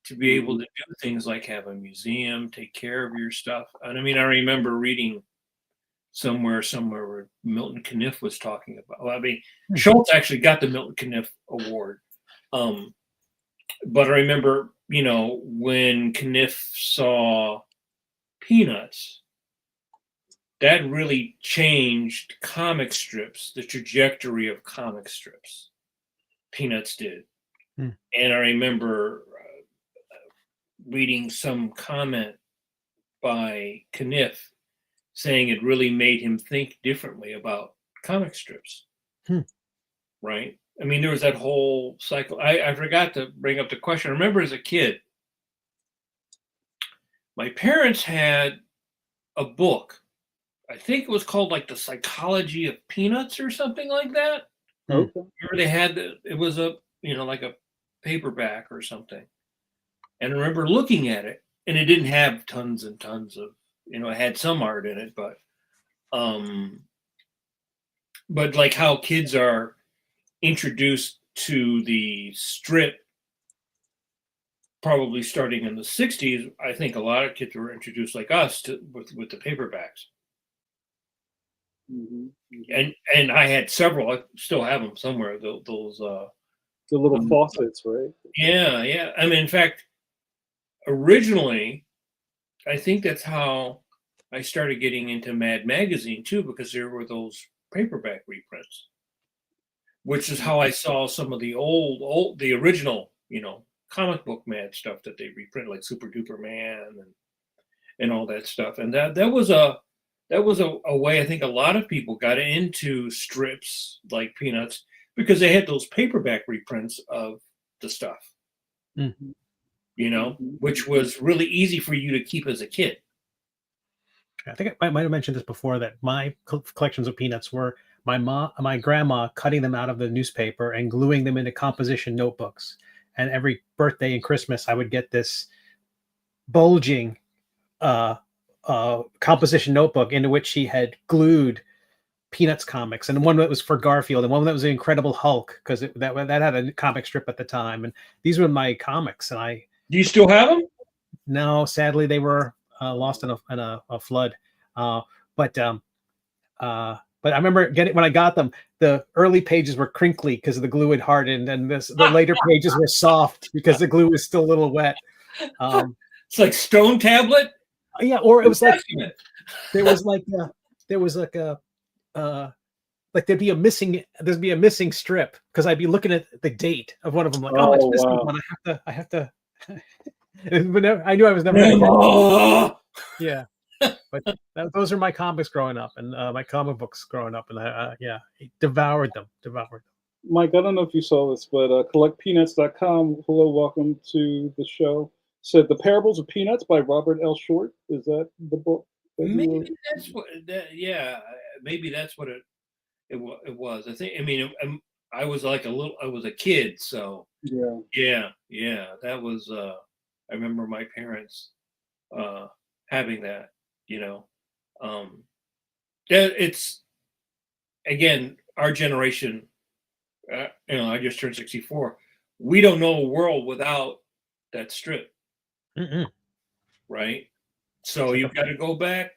to be able to do things like have a museum, take care of your stuff. And I remember reading somewhere where Milton Caniff was talking about, Schulz actually got the Milton Caniff Award. But I remember you know, when Kniff saw Peanuts, that really changed comic strips, the trajectory of comic strips. Peanuts did. And I remember reading some comment by Kniff saying it really made him think differently about comic strips. Right? I mean, there was that whole cycle. I forgot to bring up the question. I remember as a kid, my parents had a book. I think it was called like The Psychology of Peanuts or something like that. Okay. Remember they had it was a, you know, like a paperback or something. And I remember looking at it, and it didn't have tons and tons of, you know, it had some art in it, but like how kids are introduced to the strip probably starting in the 60s, I think a lot of kids were introduced like us to with the paperbacks. And I had several. I still have them somewhere. Those the little faucets, right? Yeah. I mean, in fact, originally, I think that's how I started getting into Mad Magazine too, because there were those paperback reprints, which is how I saw some of the the original, you know, comic book Mad stuff that they reprint, like Super Duper Man and all that stuff. And that was a way I think a lot of people got into strips like Peanuts because they had those paperback reprints of the stuff, you know, which was really easy for you to keep as a kid. I think I might have mentioned this before, that my collections of Peanuts were my grandma cutting them out of the newspaper and gluing them into composition notebooks. And every birthday and Christmas, I would get this bulging composition notebook into which she had glued Peanuts comics, and one that was for Garfield, and one that was the Incredible Hulk, because that had a comic strip at the time. And these were my comics. And do you still have them? No, sadly they were lost in a flood. But I remember when I got them, the early pages were crinkly because the glue had hardened, and the later pages were soft because the glue was still a little wet. It's like Stone Tablet. Yeah, or it was like there'd be a missing strip because I'd be looking at the date of one of them, like, oh, it's missing one. I have to. I knew I was never going to get. Yeah, but those are my comics growing up, and my comic books growing up, and I devoured them. Mike, I don't know if you saw this, but collectpeanuts.com, hello, welcome to the show, said The Parables of Peanuts by Robert L. Short. Is that the book? Maybe that's what. Maybe that's what it was. I think. I mean, I was like I was a kid, so yeah. That was. I remember my parents having that. You know, it's again our generation. You know, I just turned 64. We don't know a world without that strip, right? So you've got to go back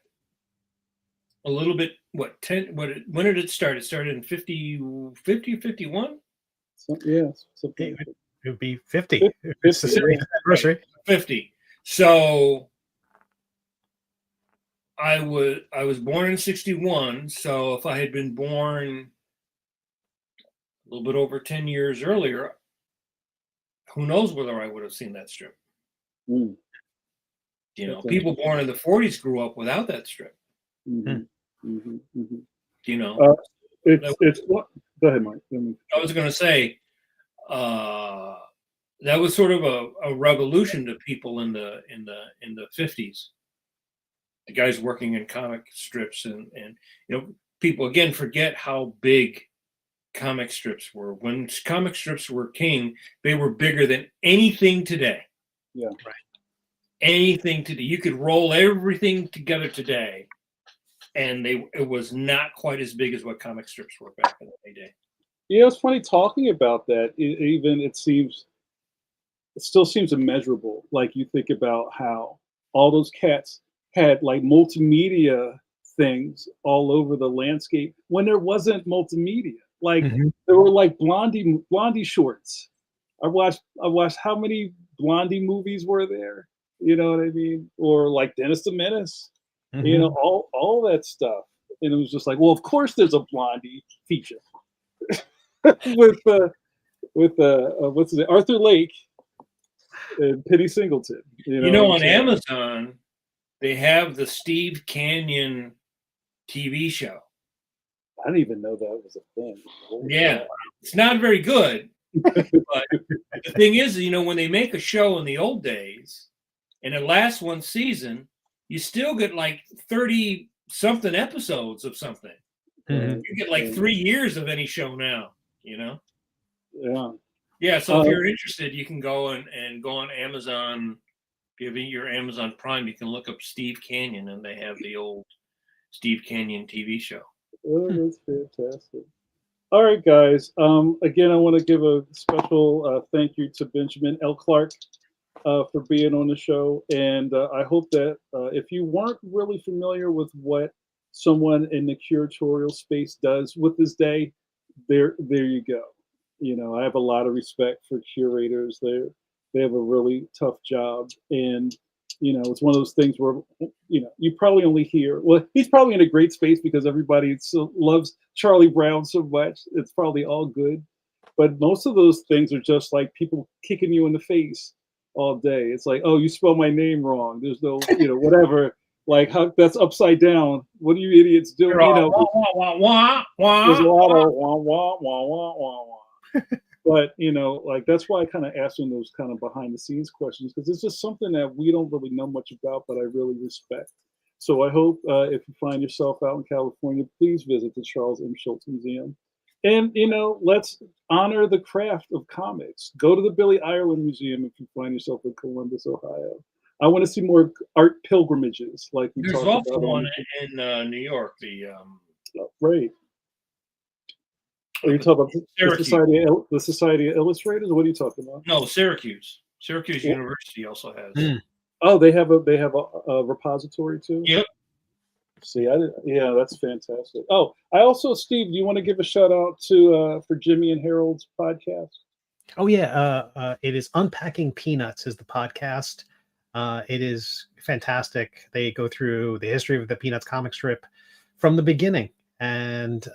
a little bit. When did it start? It started in 50, 51? Yes. It would be 50. It's the 70th anniversary. 50. So I was born in 61. So if I had been born a little bit over 10 years earlier, who knows whether I would have seen that strip. You know, people born in the 40s grew up without that strip. You know, it's what? Go ahead, Mike. I was going to say that was sort of a revolution to people in the 50s. The guys working in comic strips, and you know, people again forget how big comic strips were. When comic strips were king, they were bigger than anything today. Yeah, right. Anything today, you could roll everything together today, and it was not quite as big as what comic strips were back in the day. Yeah, it's funny talking about that. It still seems immeasurable. Like you think about how all those cats had like multimedia things all over the landscape when there wasn't multimedia. Like there were like blondie shorts. I watched how many Blondie movies were there. You know what I mean? Or like Dennis the Menace. Mhm. You know, all that stuff. And it was just like, well, of course there's a Blondie feature with what's his name? Arthur Lake and Penny Singleton. You know, what I'm on saying? Amazon, they have the Steve Canyon TV show. I didn't even know that was a thing. Holy Yeah, crap. it's not very good. But the thing is, you know, when they make a show in the old days and it lasts one season, you still get like 30 something episodes of something. Mhm. You get like 3 years of any show now, you know? Yeah. Yeah, so if you're interested, you can go and go on Amazon. Give me your Amazon Prime, you can look up Steve Canyon, and they have the old Steve Canyon TV show. Oh, that's fantastic. All right, guys. Again, I want to give a special thank you to Benjamin L. Clark for being on the show. And I hope that if you weren't really familiar with what someone in the curatorial space does with this day, there you go. You know, I have a lot of respect for curators. They have a really tough job. And, you know, it's one of those things where, you know, you probably only hear, well, he's probably in a great space because everybody so loves Charlie Brown so much. It's probably all good. But most of those things are just like people kicking you in the face all day. It's like, oh, you spelled my name wrong. There's no, you know, whatever. Like, how that's upside down. What are you idiots doing? You know, there's a lot of wah, wah, wah, wah, wah, wah. But, you know, like that's why I kind of ask them those kind of behind the scenes questions, because it's just something that we don't really know much about, but I really respect. So I hope if you find yourself out in California, please visit the Charles M. Schulz Museum. And, you know, let's honor the craft of comics. Go to the Billy Ireland Museum if you find yourself in Columbus, Ohio. I want to see more art pilgrimages like we There's talked also about. one in New York, the Right. Are you talking about the Society of Illustrators? What are you talking about? No, Syracuse. Syracuse University also has. Oh, they have a repository too. Yep. See, yeah, that's fantastic. Oh, I also, Steve, do you want to give a shout out to for Jimmy and Harold's podcast? Oh yeah, it is Unpacking Peanuts is the podcast. It is fantastic. They go through the history of the Peanuts comic strip from the beginning. And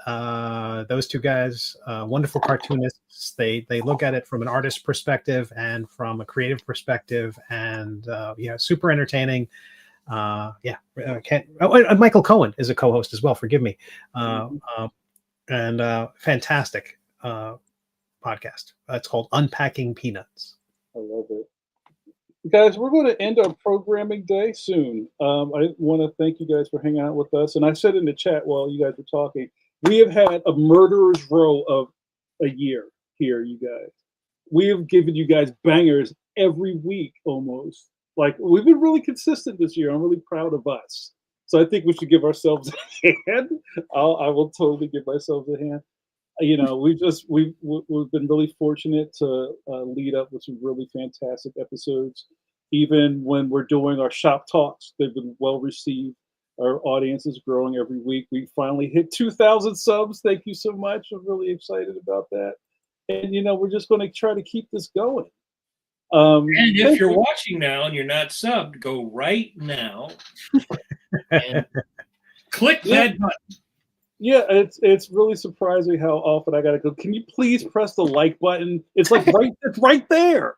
those two guys, wonderful cartoonists, they look at it from an artist perspective and from a creative perspective, and yeah, super entertaining. Michael Cohen is a co-host as well. Forgive me, and fantastic podcast. It's called Unpacking Peanuts. I love it. Guys, we're going to end our programming day soon. I want to thank you guys for hanging out with us. And I said in the chat while you guys were talking, we have had a murderer's row of a year here, you guys. We have given you guys bangers every week almost. Like, we've been really consistent this year. I'm really proud of us. So I think we should give ourselves a hand. I will totally give myself a hand. You know, we've been really fortunate to lead up with some really fantastic episodes. Even when we're doing our shop talks, they've been well received. Our audience is growing every week. We finally hit 2,000 subs. Thank you so much. I'm really excited about that. And, you know, we're just going to try to keep this going. And if you're watching now and you're not subbed, go right now and click that button. Yeah, it's really surprising how often I gotta go. Can you please press the like button? It's like it's right there.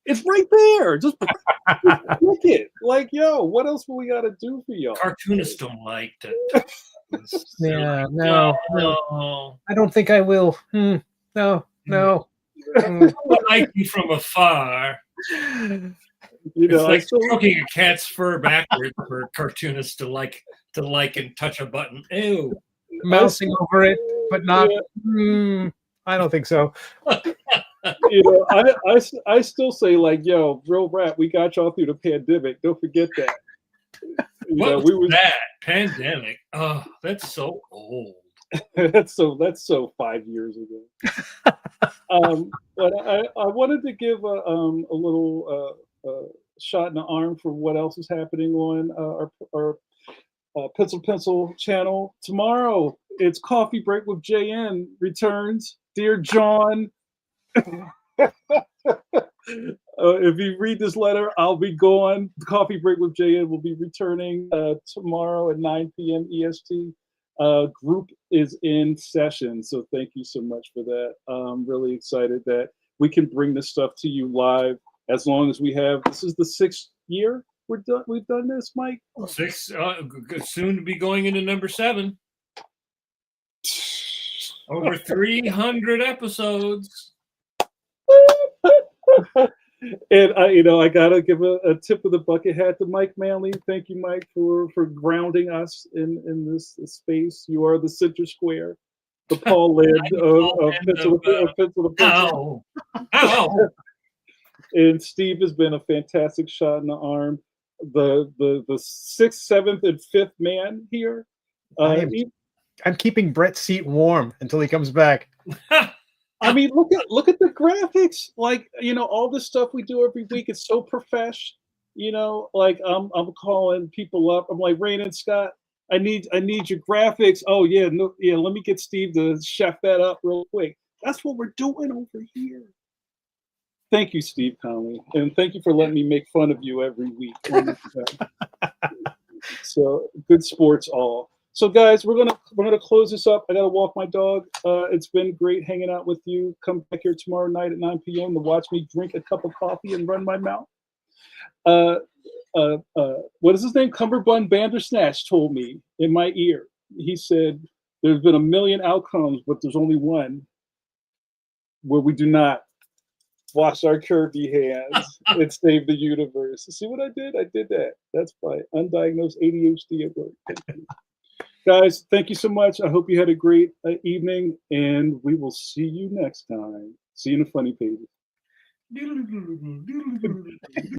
It's right there. Just click it. Like, yo, what else we gotta do for y'all? Cartoonists don't like to. Yeah, no. I don't think I will. No. I like you from afar. You know, it's like stroking a cat's fur backwards for cartoonists to like and touch a button. Ew. Mousing over it, but not. Yeah. I don't think so. You know, I still say, like, yo, real rap, we got y'all through the pandemic. Don't forget that. What was that pandemic? Oh, that's so old. that's so 5 years ago. But I wanted to give a little shot in the arm for what else is happening on our Pencil channel. Tomorrow, it's Coffee Break with JN returns. Dear John. if you read this letter, I'll be gone. The Coffee Break with JN will be returning tomorrow at 9 p.m. EST. Group is in session, so thank you so much for that. I'm really excited that we can bring this stuff to you live as long as we have. This is the 6th year we've done this, Mike. 6, soon to be going into number 7. Over 300 episodes. And I gotta give a tip of the bucket hat to Mike Manley. Thank you, Mike, for grounding us in this space. You are the center square, the Paul Lynde of Pencil. Ow. And Steve has been a fantastic shot in the arm. The 6th, 7th, and 5th man here. I'm keeping Brett's seat warm until he comes back. I mean, look at the graphics. Like, all this stuff we do every week. It's so professional. Like I'm calling people up. I'm like, Rain and Scott, I need your graphics. Oh yeah, no, yeah. Let me get Steve to chef that up real quick. That's what we're doing over here. Thank you, Steve Conley, and thank you for letting me make fun of you every week. So good sports all. So guys, we're gonna close this up. I gotta walk my dog. It's been great hanging out with you. Come back here tomorrow night at 9 p.m. to watch me drink a cup of coffee and run my mouth. What is his name? Cumberbund Bandersnatch told me in my ear. He said, "There's been a million outcomes, but there's only one where we do not wash our curvy hands and save the universe." See what I did? I did that. That's my undiagnosed ADHD at work. Thank you. Guys, thank you so much. I hope you had a great evening, and we will see you next time. See you in the funny pages.